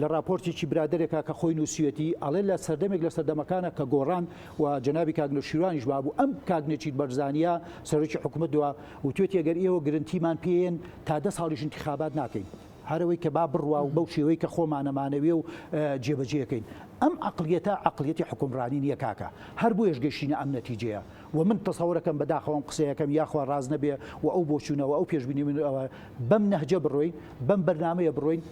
لە راپۆرتێکی برادێکە کە خۆی نووسەتی ئەڵێ لە سەردەمێک لە سەردەمەکانە کە گۆڕان و جەنابی کاگنە شیروانیش بابوو ئەم کاگنێکی بەرزانیە سەرۆکی حکوومەت دووە و توێتی ئەگەر ئێوە گرنتیمان پێێن تا 10 ساڵیش انتخابات ناکەین هەرەوەی کە با بڕوا و بەو شێوەی کە خۆمانەمانەوێ و جێبەجێەکەین ئەم عقلیەتە عقلیەتی حکومڕانی نییە کاکە هەر بۆ ێژگەشتینە ئەم نەتیجەیە و من تەسەوڕەکەم بەداخەوەم قسەیەکەم یاخوا ڕاز نەبێ و ئەو بۆچوونەوە ئەو پێشبینی من ئەوە بەم نەهجە بڕۆین بەم بەرنامەیە بڕۆین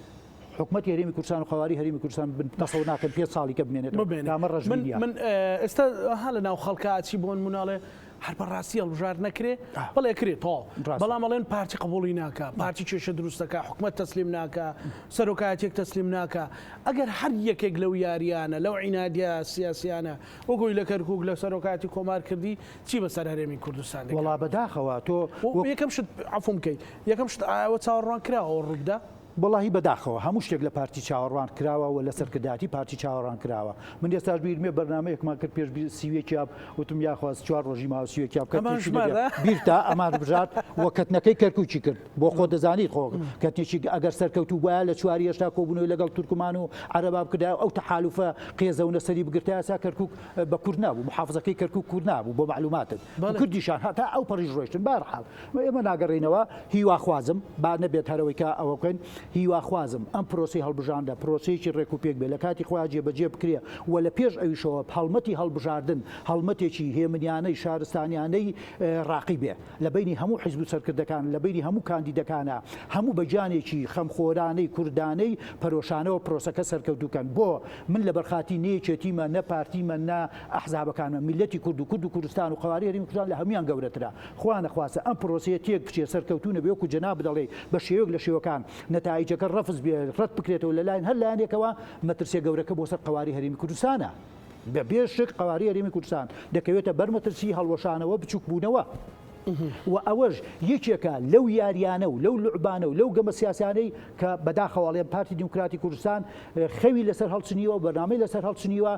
حکومەتی هەرێمی کوردستان و خەواری هەرێمی کوردستان تەسەوڕ ناکەم 5 ساڵی کە بمێنێت من ئێستا هە لە ناو خەڵکاتی بۆن مناڵێ هەر بەڕاستی هەڵبژار نەکرێ بەڵێ کرێت تۆ بەڵام ئەڵێن پارتی قبوڵی ناکە پارتی کێشە دروستەکە حکومەت تەسلیم ناکە سەرۆکایەتێک تەسلیم ناکە ئەگەر هەر یەکێک لەو یاریانە لەو عینادیە سیاسیانە وەگوی لە کەرکووک لە سەرۆکاتی کۆمار کردی چی بەسەر هەرێمی کوردستان وڵا بەداخەوە تۆ یەکەم شت عەفوم بکەیت یەکەم شت ئاوە چاوەڕوان کراوە ڕوودا بەڵاهی بەداخەوە هەموو شتێک لە پارتی چاوەڕوان کراوە و لە سەرکرداتی پارتی چاوەڕوان کراوە من ئێستاش بیرمێ بەرنامەیەکمان کرد پێش سیوێکیاب وتم یاخواست 4 ڕۆژی ماوە سیوێکیاب بیرتا ئەمان بژات وە کەتنەکەی کەرکووکی کرد بۆ خۆ دەزانیت خۆ کەتنێکی ئەگەر سەرکەوتو بایە لە چواری هێشتا کۆبوونەوەی لەگەڵ تورکمان و عەرەبا بکردا ئەو تەحالوفە قێزەونە سەری بگرتە ئاسا کەرکووک بە کورد نابوو محافزەکەی کەرکووک کورد نابوو بۆ معلوماتت کوردیشان هەتا ئەو پەڕیش ڕۆیشتن بارحاڵ ئێمە ناگەڕێنەوە هیواخوازم با نەبێت هەرەوەی کە ئەوە بکەین هیواخوازم ئەم پرۆسی هەڵبژاردە پرۆسەیەکی ڕێک و پێک بێ لە کاتی خۆیان جێبەجێ بکرێ و لە پێش ئەویشەوە هەڵمەتی هەڵبژاردن هەڵمەتێکی هێمنیانەی شارستانیانەی ڕاقی بێ لە بینی هەموو حیزب و سەرکردەکان لە بینی هەموو کاندیدەکانە هەموو بەجانێکی خەمخۆرانەی کوردانەی پەرۆشانەوە پرۆسەکە سەرکەوتوکەن بۆ من لە بەرخاتی نێچێتیمە نە پارتیمە نە ئەحزابەکانمە میلەتی کورد و کوردستان و خەواری هەرێمی کوردستان لە هەمویان گەورەترە خوا نەخواسە ئەم پرۆسەیە تێک بچێ سەرکەوتونە بێ وەکو جەناب دەڵێ بە شێوەیەک لە شێوەکان نەتایجەکە ڕەفز بێ ڕەت بکرێتەوە لەلایەن هەر لایەنێکەوە مەترسیە گەورەکە بۆ سەر قەواری هەرێمی کوردستانە بە بێشک قەواری هەرێمی کوردستان دەکەوێتە بەرمەترسی هەڵوەشانەوە بچووک بوونەوە و ئەوەش یەکێکە لەو یاریانە و لەو لعبانە و لەو گەمە سیاسانەی کە بەداخەواڵێن پارتی دیموکراتی کوردستان خەوی لەسەر هەڵچنیوە بەنامەی لەسەر هەڵچنیوە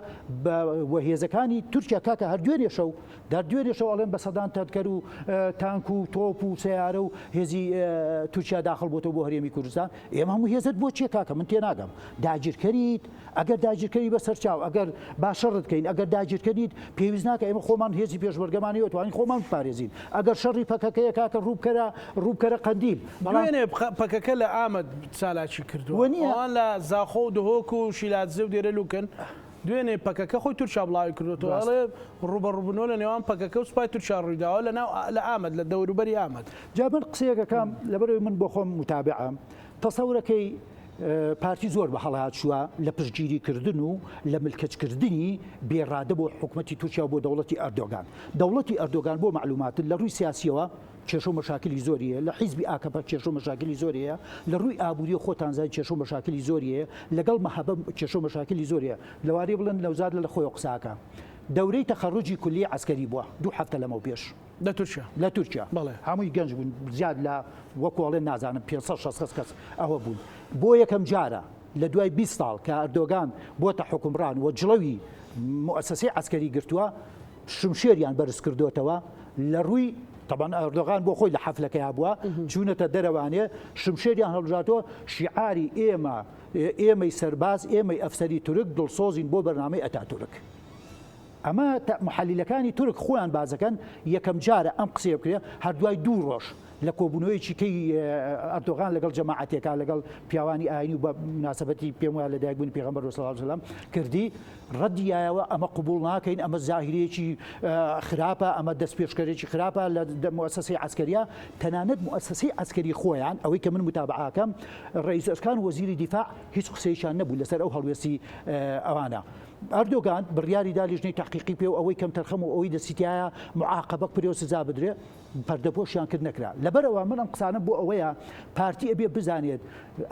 بە هێزەکانی تورکیا کاکە هەر دوێنێ شەو در دوێنێ شەو ئەڵێن بە سەدان تەنکەر و تانک و تۆپ و سیارە و هێزی تورکیا داخل بۆتەوە بۆ هەرێمی کوردستان ئێمە هەموو هێزت بۆ چیە کاکە من تێناگەم داگیرکەریت ئەگەر داگیرکەری بەسەر چاو ئەگەر باشەڕت کەین ئەگەر داگیرکەریت پێویست ناکە ئێمە خۆمان هێزی پێشبەرگەمانی توانین خۆمان بپارێزین ئەگەر شەڕی پەکەکەیە کاکە ڕووبکەرە قەندیل دوێنێ پەکەکە لە ئامەد چالاکی کردووە ئەوان لە زاخۆ و دهۆک و شیلاتزێ و دێرە لوکن دوێنێ پەکەکە خۆی تورکیا بڵاوی کردوەوە ئەڵێ ڕوبەڕووبنەوە لە نێوان پەکەکە و سوپای تورکیا ڕوویداوە لە ئامەد لە دەوروبەری ئامەد جا من قسەیەکەکەم لەبەرەوەی من بۆ خۆم متابعەم تەسەورەکەی پارتی زۆر بە هەڵات چووە لە پشتگیریکردن و لە ملکەچکردنی بێڕادە بۆ حکوومەتی تورکیا بۆ دەوڵەتی ئەردۆگان دەوڵەتی ئەردۆگان بۆ معلومات لە ڕووی سیاسیەوە کێشە و مەشاکلی زۆریە لە حیزبی ئاکەپە کێشە و مەشاکلی زۆریە لە ڕووی ئابووری خۆتانزای کێشە و مەشاکلی زۆریە لەگەڵ مەحەبە کێشە و مەشاکلی زۆریە لەواری بڵێن لەوزاد لە خۆی قساکە دەورەی تەخەڕوجی کولی عسکەری بووە 2 هەفتە لەمە پێش لە تورکیا هەمووی گەنج بوون زیاد لە وەکوڵێن نازانم 500 کەس ئەوە بوون بۆ یەکەم جارە لە دوای 20 ساڵ کە ئەردۆگان بۆتە حکومڕان و جڵەوی مؤسسەی عسکەری گرتووە شمشێریان بەرز کردوتەوە لە ڕووی طبعا ئەردۆغان بۆ خۆی لە حەفلەکەی بووە چوونەتە دەرەوانێ شمشێریان هەڵبژاتەوە شیعاری ئێمەی سەرباز ئێمەی ئەفسەری تورک دڵسۆزین بۆ بەرنامەی ئەتاتورک ئەمە محلیلەکانی تورک خۆیان بازەکەن یەکەم جارە ئەم قسەیە بکرێ هەردوای 2 ڕۆژ لە کۆبوونەوەیکی کەی ئەردۆغان لەگەڵ جەماعەتێکا لەگەڵ پیاوانی ئاینی و بە مناسبەتی پێم وایە لە دایکبوونی پێغەمبەر صلی الله علیه و سلم کردی ڕەدیایەوە ئەمە قبول ناکەین ئەمە زاهیرێکی خراپە ئەمە دەستپێشکەرێکی خراپە لە مؤسسەی عسکەریە تەنانەت مؤسسەی عسکەری خۆیان ئەوەی کە من متابعەکەم ڕئیس ئەرکان وەزیری دیفاع هیچ قسەیشان نەبوو لەسەر ئەو هەڵوێستی ئەوانە ئەردۆگان بڕیاری دا لیژنەی تحقیقی پێ و ئەوەی کەم تەرخەم و ئەوەی دەسیتایە معاقبە پرێ و سزا بدرێ پەردەپۆشیان کرد نەکرا لەبەرەوە من ئەم قسانە بۆ ئەوەیە پارتی ئەبێ بزانێت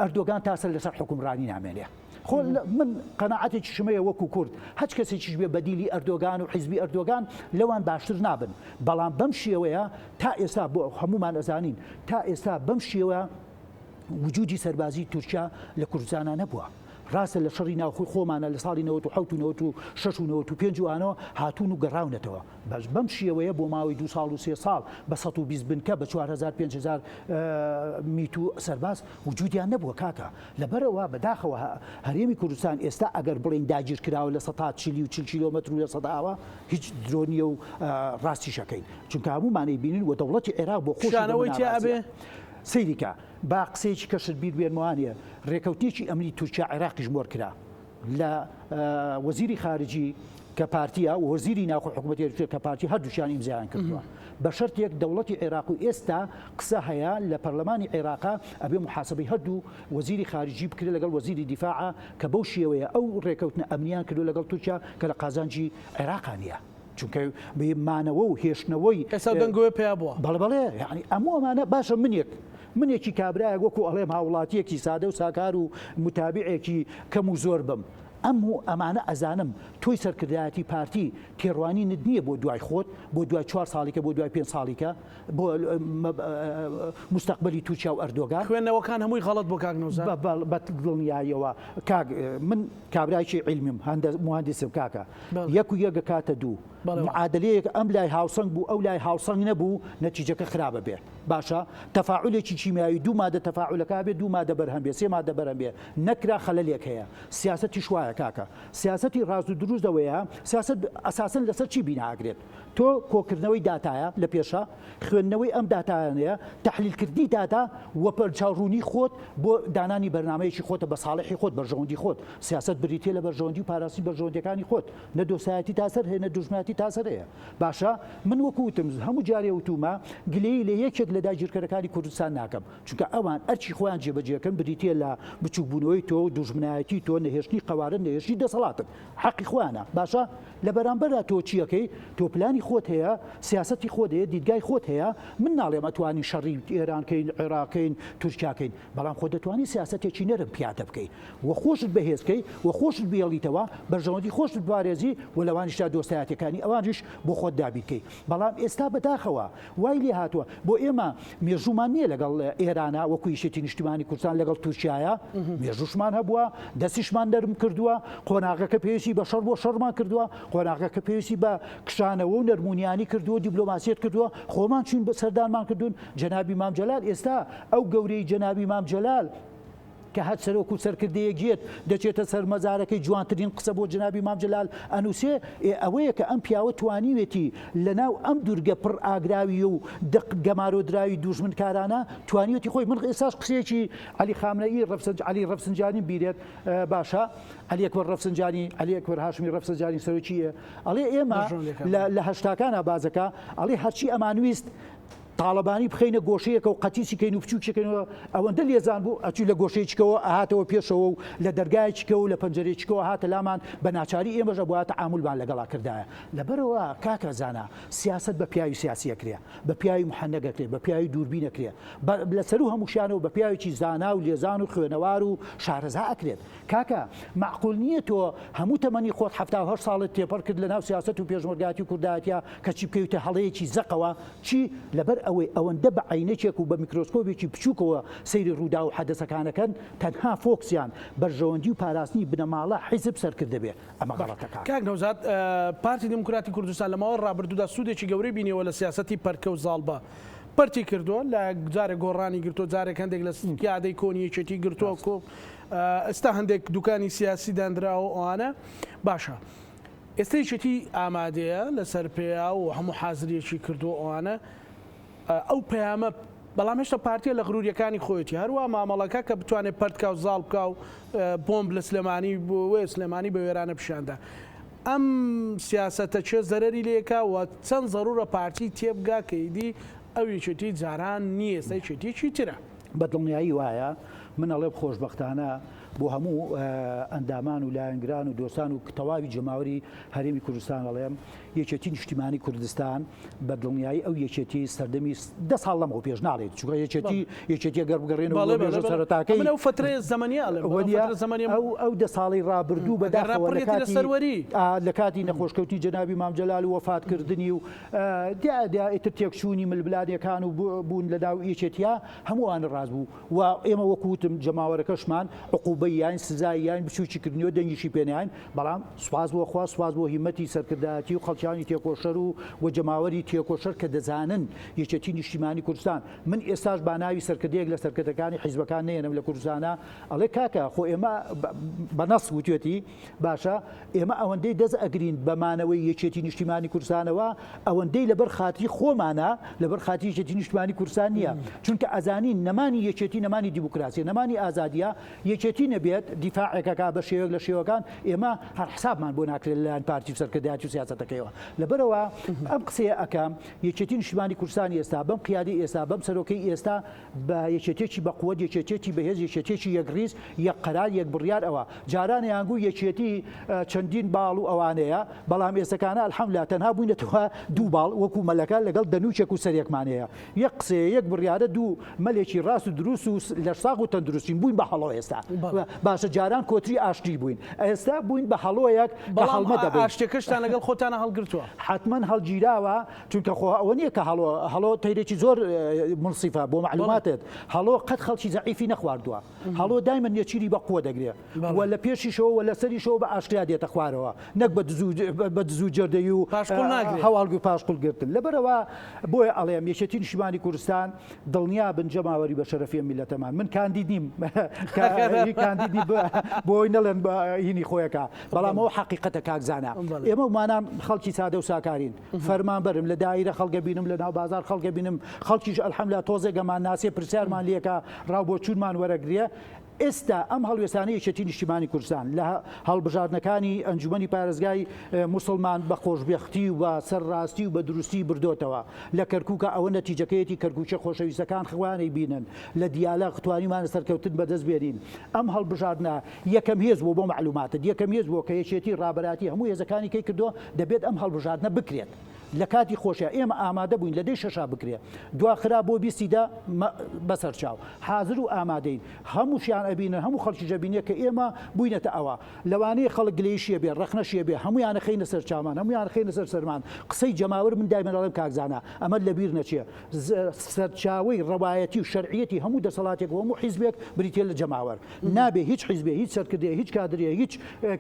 ئەردۆگان تاسە لەسەر حکومڕانی نامێنێ خۆ من قەناعەتێکی شمەیە وەکو کورد هەچ کەسێکیش بێ بەدیلی ئەردۆگان و حیزبی ئەردۆگان لەوان باشتر نابن بەڵام بەم شێوەیە تا ئێستا بۆ هەمومان ئەزانین تا ئێستا بەم شێوە وجودی سەربازی تورکیا لە کوردستانە نەبووە ڕاستە لە شەڕی ناوخۆی خۆمانە لە ساڵی 1996 و 1995 هاتوون و گەڕاونەتەوە بەش بەم شێوەیە بۆ ماوەی 2 ساڵ و 3 ساڵ بە 120 بنکە بە 4000-5000 میتو سەرباز وجودیان نەبووە کاکە لەبەرەوە بەداخەوە هەرێمی کوردستان ئێستا ئەگەر بڵین داگیر کراوە لە 140 کیلۆمەتر و لە سەداوە هیچ درۆنیە و ڕاستی شەکەین چونکە هەمومانەی بینین و دەوڵەتی عێراق بۆ خۆشانەوەی سەیریکە با قسەیەکی کەشت بیر بێنوانە ڕێکەوتێکی ئەمنی تورکیا عێراقیش مۆر کرا لە وەزیری خارجی کە پارتیە و وەزیری ناوخۆ حکوومەتی کە پارتی هەردووشیان ئیمزایان کردووە بە شەرتێک دەوڵەتی عێراق و ئێستا قسە هەیە لە پەرلەمانی عێراقا ئەبێ محاسبەی هەردوو وەزیری خارجی بکرێت لەگەڵ وەزیری دیفاع کە بەو شێوەیە ئەو ڕێکەوتنە ئەمنیان کردو لەگەڵ تورکیا کە لە قازانجی عێراقانیە چونکە مانەوە و هێشتنەوەی ئێستا دەنگۆی پێیا بووە بەڵێ یعنی ئەموو ئەمانە باشە منێکی کابرایە وەکو ئەڵێم هاوڵاتیەکی سادە و ساکار و متابعێکی کەم و زۆر بم ئەمانە ئەزانم تۆی سەرکردایەتی پارتی تێڕوانینت نییە بۆ دوای خۆت بۆ دوای 4 ساڵیکە بۆ دوای 5 ساڵیکە بۆ مستەقبەلی تورکیا و ئەردۆگان خوێندنەوەکان هەمووی غەڵەت بۆ کاک نەوزان بە دڵنیاییەوە من کابرایکی عیلمیم مهندسم کاکە یەک و یەکە کاتە 2 معادلەیەک ئەم لای هاوسەنگ بوو ئەو لای هاوسەنگ نەبوو نەتیجەکە خراپە بێ باشە تەفاعولێکی کیمیایی 2 مادە تەفاعولەکە بێ 2 مادە بەرهەم بێ 3 مادە بەرهەم بێ نەکرا خەلەلێک هەیە سیاسەتی شوایە کاکە سیاسەتی ڕاست و دروستەوەیە سیاست ئەساسن لەسەر چی بیناگرێت تۆ کۆکردنەوەی داتایە لە پێشە خوێندنەوەی ئەم داتایانەیە تەحلیلکردنی داتا وەپەرچاوڕوونی خۆت بۆ دانانی بەرنامەیەکی خۆتە بە ساڵحی خۆت بەرژەوەندی خۆت سیاست بریتێ لە بەرژەوەندی و پاراسی بەرژەوەندەکانی خۆت نە دۆسایەتی تاسەر هەیە نە دوژمناتی تاسەر هەیە باشە من وەکوتم هەموو جارێ وتومە گلەی لە یەکێک لە داگیرکەرەکانی کوردستان ناکەم چونکە ئەوان ئەرچی خۆیان جێبەجێکەن بریتێ لە بچووکبوونەوەی تۆ دوژمنایەتی تۆ نەهێشتنی قەوارن نەهێشتی دەسەڵاتن حەقی خۆیانە باشە لە بەرامبەر تۆ چیەکەی تۆ پلانی خۆت هەیە سیاستی خۆت هەیە دیدگای خۆت هەیە من ناڵێم ئەتوانی شەڕی ئێرانکەین عێراقین تورکیاکەین بەڵام خۆ دەتوانی سیاسەتێکی نەرم پیادە بکەیت و خۆشت بەهێزکەی و خۆشت بێڵیتەوە بەرژەوەندی خۆشت بارێزی و لەوانیشتا دۆستایەتەکانی ئەوانش بۆ خۆت دابیکەی بەڵام ئێستا بەداخەوە وای لێ هاتووە بۆ ئێمە مێژومان نییە لەگەڵ ئێرانە وەکو یەکێتی نیشتیمانی کوردستان لەگەڵ تورکیایە مێژوشمان هەبووە دەستیشمان نەرم کردووە قۆناغەکە پێویستی بە شەڕ بۆ شەڕمان کردووە قۆناغەکە پێویستی بە کشانەوە و نەرمونیانی کردووە دیبلۆماسیەت کردووە خۆمان چین بە سەردانمان کردوون جەنابی مام جەلال ئێستا ئەو گەورەی جەنابی مام جەلال کە هەر سەرۆک و سەرکردەیەک گێت دەچێتە سەر مەزارەکەی جوانترین قسە بۆ جنابی مام جەلال ئەنووسێ ئەوەیە کە ئەم پیاوە توانیوێتی لەناو ئەم دوورگە پڕ ئاگراوی و گەمارۆدراوی دوژمنکارانە توانیوێتی خۆی من ئێساش قسێکی علی خامنەئی علی ڕەفسنجانی بیرێت باشە علی ئەکبەر ڕەفسنجانی علی ئەکبەر هاشمی ڕەفسنجانی سەرۆکیە ئەڵێ ئێمە لە هەشتاکانە بازەکە ئەڵێ هەرچی ئەمانویست تاالبانی بخینە گۆشەیەکە و قەتیسیکەین و بچووکەکەنەوە ئەوەندە لێزان بوو ئەچوو لە گۆشەیەکەوە ئاهاتەوە پێشەوە و لە دەرگایکەوە و لە پەنجەرێکەوە هاتە لامان بە ناچاری ئێمەژە بۆ هاتە عامولمان لەگەڵا کردایە لەبەرەوە کاکە زانە سیاست بە پیاوی سیاسیەکرێ بە پیاوی محەنەگەکرێ بە پیاوی دووربینەکرێ لەسەر و هەمووشانەوە بە پیاوێکی زانا و لێزان و خوێنەوار و شارەزا ئەکرێت کاکە معقول نییە تۆ هەموو تەمەنی خۆت 78 ساڵت تێپەر کرد لە ناو سیاست و پێشمەرگاتی و کوردایەتە کەچی بکەوتە هەڵەیەکی زەقەوە چی لەبەر ئەوەی ئەوەندە بە عینەکێک و بە میکرۆسکۆپێکی بچووکەوە سەیری ڕوودا و حەدەسەکانەکەن تەنها فۆکسیان بەرژەوەندی و پاراستنی بنەماڵە حیزب سەرکردە بێ ئەمە غەڵەتەکە کاک نەوزاد پارتی دموکراتی کوردستان لە ماوەی ڕابردوودا سوودێکی گەورەی بینیەوە لە سیاسەتی پەرکە و زاڵبە پەرتی کردووە لە جارێک گۆڕانی گرتۆ جارێک هەندێک لە پیادەی کۆنیەکێتی گرتووە کۆ ئێستا هەندێک دوکانی سیاسی دانراوە ئەوانە باشە ئێستا یەکێتی ئامادەیە لەسەر پێیا و هەموو حازریەکی کردووە ئەوانە ئەو پەیامە بەڵام هێشتا پارتیە لە غروریەکانی خۆیەتی هەروە مامەڵەکە کە بتوانێت پەرتکە و زاڵ بکە و بۆمب لە سلێمانی بۆ سلێمانی بە وێرانە پیشاندا ئەم سیاسەتە چێ زەرەری لێکە و چەند زەرورە پارتی تێبگا کەیدی ئەو یەکێتی جاران نییە ئێستا یەکێتیی ترە بەدڵنیایی وایە من ئەڵێ خۆشبەختانە بۆ هەموو ئەندامان و لایەنگران و دۆستان و تەواوی جەماوەری هەرێمی کوردستان ئەڵێم یەکێتی نیشتیمانی کوردستان بە دڵنیایی ئەو یەکێتی سەردەمی 10 ساڵ لەمەوە پێش ناڵێت چونکە یەکێتی گەر بگەڕێنەوە بێژە سەرەتاکەی ئەو فترەیە زەمانیە ئەو 10 ساڵی ڕابردوو بەداخەوە لە کاتی نەخۆشکەوتی جەنابی مام جەلال و وەفاتکردنی و ئیتر تێکچوونی ملبلانیەکان و بوون لە ناو یەکێتیە هەمووان ڕاز بوو و ئێمە وەکوتم جەماوەرەکەشمان عقوبەی یان سزای یان بچووکیکردنیەوە دەنگیشی پێنیان بەڵام سوپاس بۆ خوا سوپاس بۆ هیمەتی سەرکردایەتی و خەڵکیانی تێکۆشەر و جەماوەری تێکۆشەر کە دەزانن یەکێتی نیشتیمانی کوردستان من ئێستاش با ناوی سەرکردەیەک لە سەرکردەکانی حیزبەکان نێنم لە کوردستانە ئەڵێ کاکە خۆ ئێمە بەنەس وتوێتی باشە ئێمە ئەوەندەی دەست ئەگرین بەمانەوەی یەکێتی نیشتیمانی کوردستانەوە ئەوەندەی لەبەر خاتری خۆمانە لەبەر خاتی یەکێتی نیشتیمانی کوردستان نییە چونکە ئەزانین نەمانی یەکێتی نەمانی دیموکراسی نەمانی ئازادیە یەکێتی نەبێت دیفاعێکەکە بە شێوەیەک لە شێوەکان ئێمە هەر حسابمان بۆ ناکرێت لەلایەن پارتی سەرکردایەتی و سیاسەتەکەیەوە لەبەرەوە ئەم قسەیە ئەکەم یەکێتی نیشتیمانی کوردستانی ئێستا بەم قیادی ئێستا بەم سەرۆکەی ئێستا بە یەکێتێکی بەقووەت یەکێتێکی بەهێز یەکێتێکی یەکڕیز یەک قەرار یەک بڕیار ئەوە جاران یانگوو یەکێتی چەندین باڵ و ئەوانەیە بەڵام ئێستەکانە ئەلحەمدوللا تەنها بووینەتەوە دوو باڵ وەکو مەلەکە لەگەڵ دەنوچێک و سەرێکمانەیە یەک قسەیە یەک بڕیارە دوو مەلێکی ڕاست و دروست و لە ساغ و تەندروستین بووین بە هەڵەوە ئێستا باشە جاران کۆتری ئاشتی بووین ئێستا بووین بە هەڵۆیەک کە هەڵمە دەبین ئاشتێکەشتان لەگەڵ خۆتانە هەڵگرتووە حتمما هەڵگیراوە چونکە خۆ ئەوە نییە کە هەڵۆ تەیرێکی زۆر منصیفە بۆ معلوماتت هەڵۆ قەت خەڵکی زەعیفی نەخواردووە هەڵۆ دایمەن یەکیری بەقووە دەگرێت و لە پێشیشەوە و لە سەریشەوە بە ئاشتیا دێتە خوارەوە نەک بە دزوو جەردەی و هەواڵگوی پاشقول گرتن لەبەرەوە بۆیە ئەڵێم یەکێتی نیشتیمانی کوردستان دڵنیا بن جەماوەری بە شەرەفی میلەتەمان من کاندید نیم کاندیدی بۆی نەڵێن بە هینی خۆیەکە بەڵام ئەو حەقیقەتە کاکزانە ئێمە ومانان خەڵکی سادە و ساکارین فەرمان برم لە دایرە خەڵگە بینم لە ناو بازار خەڵگە بینم خەڵکیش ئەلحەمدوللا تۆزێگەمان ناسێ پرسیارمان لێکە ڕاو بۆ چوونمان وەرەگرێ ئێستا ئەم هەڵوێستانەیە یەکێتی نیشتیمانی کوردستان لە هەڵبژاردنەکانی ئەنجومەنی پارێزگای مسلمان بە خۆشبێختی و بە سەرڕاستی و بە دروستی بردوتەوە لە کەرکووکە ئەوە نەتیجەکەیەتی کەرکووچە خۆشەویستەکان خوانەی بینن لە دیالەغ توانیمانە سەرکەوتن بەدەست بێنین ئەم هەڵبژاردنە یەکەم هێز بوو بۆ معلوماتت یەکەم هێز بوو کە یەکێتی ڕابەراتی هەموو هێزەکانی کەی کردووە دەبێت ئەم هەڵبژاردنە بکرێت لە کاتی خۆشیە ئێمە ئامادە بووین لە دەی شەشا بکرێت دواخرا بۆ بیستیدا بەسەر چاو حاضر و ئامادەین هەمووشیان ئەبینن هەموو خەڵکی جەبینێ کە ئێمە بووینەتە ئەوە لەوانەیە خەڵک گلەیشیە بێ ڕەخنەشیە بێ هەمویانە خەینە سەر چامان هەمویان خەینە سەر سەرمان قسەی جەماوەر من دایمەڵێم کاکزانە ئەمە لەبیر نەچێ سەرچاوی ڕەوایەتی و شەرعیەتی هەموو دەسەڵاتێک و هەموو حیزبێک بریتێ لە جەماوەر نابێ هیچ حیزبێ هیچ سەرکردێ هیچ کادرێ هیچ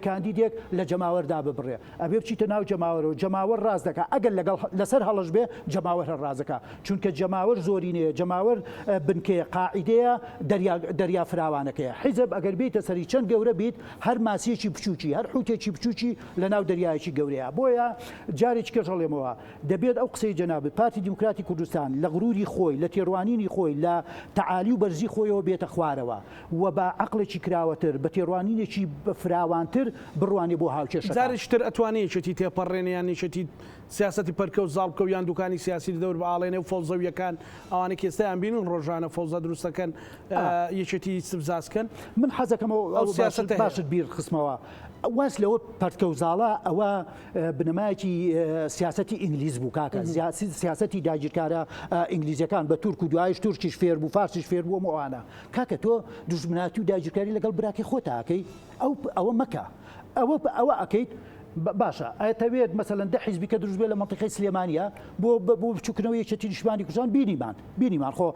کاندیدێک لە جەماوەردا ببڕێ ئەبێ بچیتە ناو جەماوەرەوە جەماوەر ڕاز دەکات ئەگەر لەسەر هەڵەش بێ جەماوەر هەر ڕازەکە چونکە جەماوەر زۆرینەیە جەماوەر بنکەیە قاعیدەیە دەریا فراوانەکەیە حیزب ئەگەر بیتە سەری چەند گەورە بیت هەر ماسیەکی بچووکی هەر حوتێکی بچووکی لە ناو دەریایەکی گەورەیە بۆیە جارێکی کەژەڵێمەوە دەبێت ئەو قسەی جەناب پارتی دیموکراتی کوردستان لە غروری خۆی لە تێڕوانینی خۆی لە تەعالی و بەرزی خۆیەوە بێتە خوارەوە و بە عەقڵێکی کراوەتر بە تێڕوانینێکی فراوانتر بڕوانێ بۆ هاوکێشەکان جارێکتر ئەتوانێت یەکێتی تێپەڕێنیان یەکێتی سیاسەتی پەرکە و زاڵبکە و یان دوکانی سیاسی دەور بە ئاڵێنێ و فەوزەویەکان ئەوانە کێستایان بینن ڕۆژانە فەوزە دروستەکەن یەکێتی سبزاسکەن من حەزەکەمەوە باشت بیر خستمەوە واز لەوە پەرکە و زاڵە ئەوە بنەمایەکی سیاسەتی ئینگلیز بوو کاکە سیاسەتی داگیرکارە ئینگلیزیەکان بە تورک و دوایش تورکیش فێر بوو فارسیش فێر بووە ئەوانە کاکە تۆ دوژمناتی و داگیرکاری لەگەڵ براکی خۆت ئاکەی ئەوە مەکە ئەوە ئەکەیت باشە ئەتەوێت مەسەلەن دە حیزبی کە دروست بێت لە منتیقەی سلێمانیە بۆ بچووکردنەوەی یەکێتی نیشتیمانی کوردستان بینیمان خۆ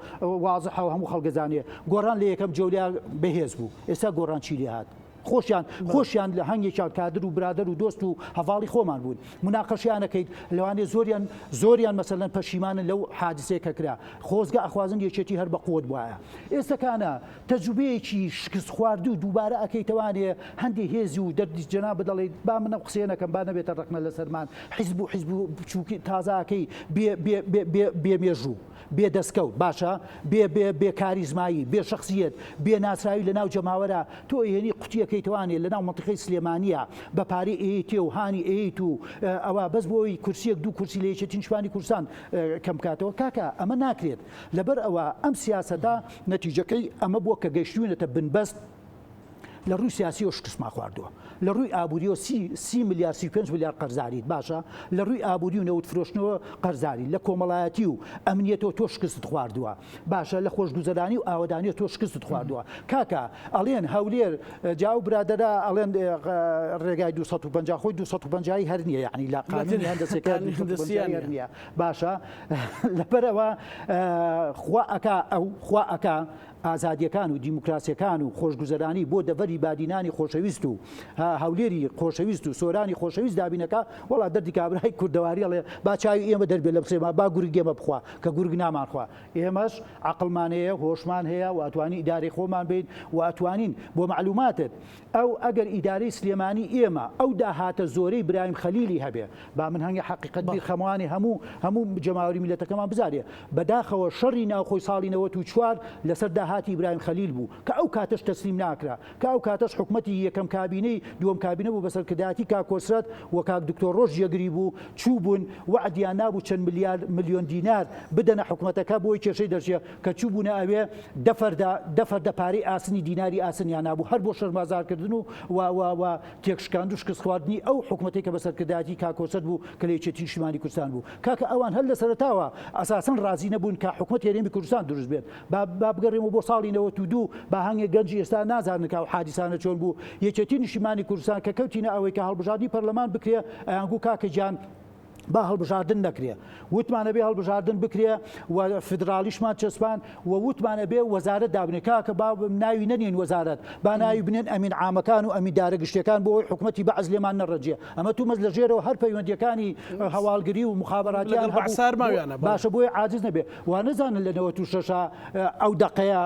وازەحەوە هەموو خەڵگەزانێ گۆڕان لە یەکەم جەولیا بەهێز بوو ئێستا گۆڕان چی لێ هات خۆشیان لە هەنگێکیان کادر و برادر و دۆست و هەواڵی خۆمان بوون مناقەشیانەکەیت لەوانێ زۆریان مەسەلەن پەشیمانن لەو حادسەیە کە کرا خۆزگە ئەخوازن یەکێتی هەر بە قوت وایە ئێستاکانە تەجوبەیەکی شکست خواردو و دووبارە ئەکەیتەوانێ هەندێک هێزی و دەردی جەناب بدەڵێت با منە قسەیەنەکەم با نەبێتە ڕقنە لەسەرمان حیزب و بچووکی تازاکەی بێمێژوو بێ دەستکەوت باشە بێ کاریزمایی بێ شخصیت بێ ناسراوی لە ناو جەماوەرە تۆ هێنی قوتیەکەیتوانێت لە ناو منتیقەی سلێمانیە بە پارەی ئێتێ و هانی ئێیت و ئەوە بەس بۆی کورسیەک دوو کورسی لە یەکێتی نیشتیمانی کوردستان کەم کاتەوە کاکە ئەمە ناکرێت لەبەر ئەوە ئەم سیاسەدا نەتیجەکەی ئەمە بووە کە گەیشتوونەتە بنبەست لە ڕووی سیاسیەوە شکستمان خواردووە لە ڕووی ئابووریەوە 30 میلیارد 35 میلیارد قەرزاریت باشە لە ڕووی ئابووری و نەوت فرۆشتنەوە قەرزاری لە کۆمەڵایەتی و ئەمنیەتەوە تۆ شکست خواردووە باشە لە خۆشگوزەرانی و ئاوەدانی تۆ شکست خواردووە کاکە ئەڵێن هەولێر جاو برادەرە ئەڵێن ڕێگای 250 خۆی 250 هەر نییە یعنی لە قانونی هەندسەکانی هەر نییە باشە لەبەرەوە خوا ئەکا ئازادیەکان و دیموکراسیەکان و خۆشگوزەرانی بۆ دەڤەری بادینانی خۆشەویست و هەولێری خۆشەویست و سۆرانی خۆشەویست دابینەکە وڵات دەردی کابرای کوردەواری ئەڵێ با چاوی ئێمە دەربێت لە بسێمە با گورگێمە بخوا کە گورگ نامانخوا ئێمەش عەقڵمان هەیە هۆشمان هەیە و ئەتوانی ئیدارەی خۆمان بین و ئەتوانین بۆ معلوماتت ئەو ئەگەر ئیدارەی سلێمانی ئێمە ئەو داهاتە زۆرەی برایم خەلیلی هەبێ با من هەنگی حەقیقەت بیر خەموانی هەموو جەماوەری میلەتەکەمان بزارێ بەداخەوە شەڕی ناوخۆی ساڵی 94 لەسەر داهاتی ئیبراهیم خەلیل بوو کە ئەو کاتەش تەسلیم ناکرا کە ئەو کاتەش حکومەتی یەکەم کابینەی دووەم کابینە بوو بەسەرکردایەتی کاک کۆسرەت و کاک دکتۆر ڕۆژ یەگری بوو چوو بوون وعدیان نابوو چەند ملیۆن دینار بدەنە حکومەتەکە بۆی کێشەی دەرچێ کە چوو بوونە ئەوێ دەفەردە پارەی ئاسنی دیناری ئاسنیان نابوو هەر بۆ شەرمازارکردن و تێکشکاند و شکست خواردنی ئەو حکومەتی کە بەسەرکردایەتی کاک کۆسرەت بوو کە لە یەکێتی نیشتیمانی کوردستان بوو کاکە ئەوان هەر لە سەرەتاوە ئەساسەن ڕازی نەبوون کە حکومەت هێرێمی کوردستان دروست بێت با بگەڕێمەوە بۆ ساڵی 92 با هەنگێک گەنجی ئێستا نازانن کە ئەو حادیسانە چۆن بوو یەکێتی نیشتیمانی کوردستان کە کەوتینە ئەوەی کە هەڵبژاردنی پەرلەمان بکرێ ئەیانگوو کاکە گیان با هەڵبژاردن نەکرێ وتمانە بێ هەڵبژاردن بکرێ و فدرالیشمان چەسپان و وتمانە بێ وەزارەت دابنێ کاکە با ناوی نەنێن وەزارەت با ناوی بنێن ئەمین عامەکان و ئەمین دارەگشتیەکان بۆ ئەوەی حکومەتی بەعز لێمان نەڕەجێ ئەمە تومەز لە ژێرەوە هەر پەیوەندیەکانی هەواڵگری و مخابراتیان باشە بۆی عاجز نەبێ وا نەزانن لە 96 ئەو دەقەیە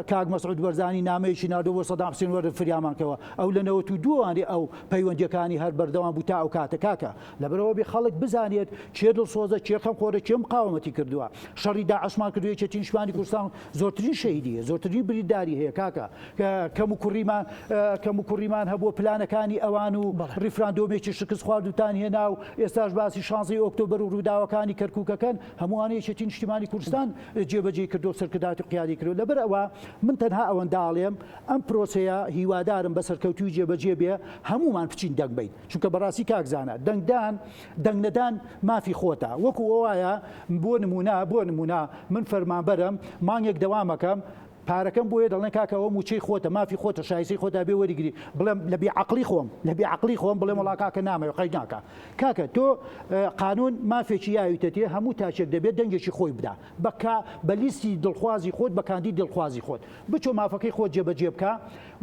کاک مەسعود بەرزانی نامەیەکی ناردۆ بۆ سەدام حوسێن وەرە فریامانکەوە ئەو لە 92 ئەو پەیوەندیەکانی هەر بەردەوام بوو تا ئەو کاتە کاکە لەبەرەوە بێ خەڵک بزانێت چێ دڵسۆزە چێ خەمخۆرە چێ مقاومەتی کردووە شەڕی داعشمان کردووە چێتی نیشتمانی کوردستان زۆرترین شەهیدیە زۆرترین برینداری هەیە کاکە کەم و کوڕیمان هەبووە پلانەکانی ئەوان و ریفراندۆمێکی شکست خواردوتان هێنا و ئێستاش باسی 16 ئۆکتۆبەر و ڕووداوەکانی کەرکووکەکەن هەمووانەیە چێتی نیشتمانی کوردستان جێبەجێ کردو سەرکرداتی قیادی کردو لەبەر ئەوە من تەنها ئەوەنداڵێم ئەم پرۆسەیە هیوادارم بە سەرکەوتوی جێبەجێ بێ هەمومان بچین دەنگ بین چونکە بەڕاستی کاکزانە دەنگ نەدان مافی خۆتە وەکو ئەوایە بۆ نمونە من فەرمانبەرم مانگێک دەوامەکەم پارەکەم بۆیە دەڵێن کاکەوە موچەی خۆتە مافی خۆتە شایستی خۆتا بێ وەریگری بڵێم لە بێعەقلی خۆم بڵێم وڵا کاکە نامەوە قەید ناکە کاکە تۆ قانون مافێکی یاویتە تێ هەموو تاچێک دەبێت دەنگێکی خۆی بدا بە لیستی دڵخوازی خۆت بە کاندید دڵخوازی خۆت بچۆ مافەکەی خۆت جێبەجێ بکە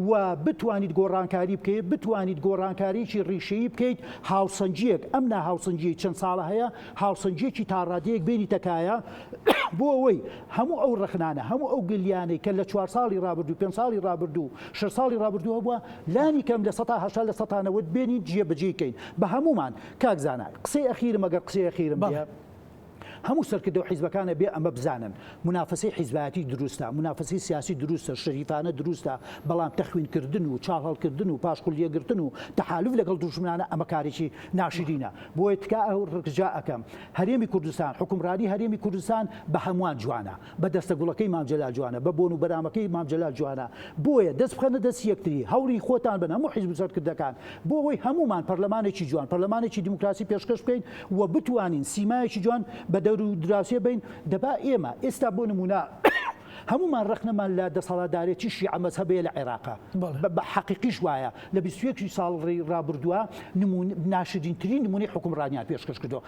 و بتوانیت گۆڕانکاری بکەیت بتوانیت گۆڕانکاریی ڕیشەیی بکەیت هاوسەنجیەک ئەم هاوسەنجی چەند ساڵە هەیە هاوسەنجێکی تاڕادەیەک بینی تەکایە بۆ ئەوەی هەموو ئەو ڕخنانە هەموو ئەو گلیانەی کە لە 4 ساڵی ڕابردوو 5 ساڵی ڕابردوو 6 ساڵی ڕابردووە بووە لانی کەم لە 100 لە 100 بێنی جێبەجێکەین بە هەمومان کاکزانە قسەی ئەخیرم ئەگەر قسەی ئەخیرم بێ هەموو سەرکردە و حیزبەکانە بێ ئەمە بزانن منافسەی حیزبایەتی دروستە منافسەی سیاسی دروستە شەریفانە دروستە بەڵام تەخوینکردن و چاڵ هەڵکردن و پاشقولیەگرتن و تەحالوف لەگەڵ دوژمنانە ئەمە کارێکی ناشرینە بۆیە تکا ئەو ڕکجا ئەەکەم هەرێمی کوردستان حکومڕانی هەرێمی کوردستان بە هەمووان جوانە بە دەستەگوڵەکەی مام جەلال جوانە بە بۆن و بەرامەکەی مام جەلال جوانە بۆیە دەست بخەنە دەست یەکتری هەوڵی خۆتان بن هەموو حیزب سەرکردەکان بۆ ئەوەی هەمومان پەرلەمانێکی جوان پەرلەمانێکی دیموکراسی پێشکەش بکەین و بتوانین سیمایەکی جوان بە دەور و دراوسێ بین دەبا ئێمە ئێستا بۆ نمونە هەمومان ڕخنەمان لە دەسەڵاتدارێتی شیعە مەزهەبەیە لە عێراقا بە حەقیقیش وایە لە 21 ساڵ ڕابردووە ناشرینترین نمونەی حکومڕانیان پێشکەش کردەوە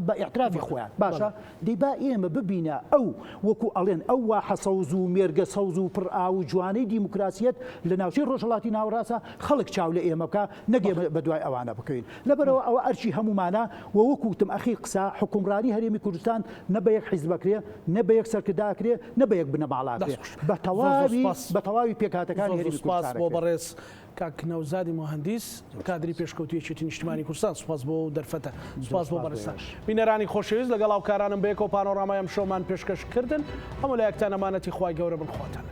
بە ئیعترافی خۆیان باشە دەیبا ئێمە ببینە ئەو وەکو ئەڵێن ئەو واحە سەوز و مێرگە سەوز و پڕئا و جوانەی دیموکراسیەت لە ناوچەی ڕۆژهەڵاتی ناوەڕاستە خەڵک چاو لە ئێمە بکە نەگێمە بە دوای ئەوانە بکەین لەبەرەوە ئەوە ئەرچی هەمومانە و وەکوتم ئەخیر قسە حکومڕانی هەرێمی کوردستان نە بە یەک حیزبەکرێ نە بە یەک سەرکرداکرێ نە بە یەک بە تەواوی پێکهاتەکانی هەرێمی کوردستان بۆ بەڕێز کاک نەوزادی مهندس کادری پێشکەوتویەکی نیشتمانی کوردستان سوپاس بۆ دەرفەتە سوپاس بۆ بەڕێستان بینەرانی خۆشەویست لەگەڵ هاوکارانم بە یەکەوە پانۆرامایەم شۆمان پێشکەشکردن هەموو لایەکتان ئەمانەتی خوای گەورە بن خواتان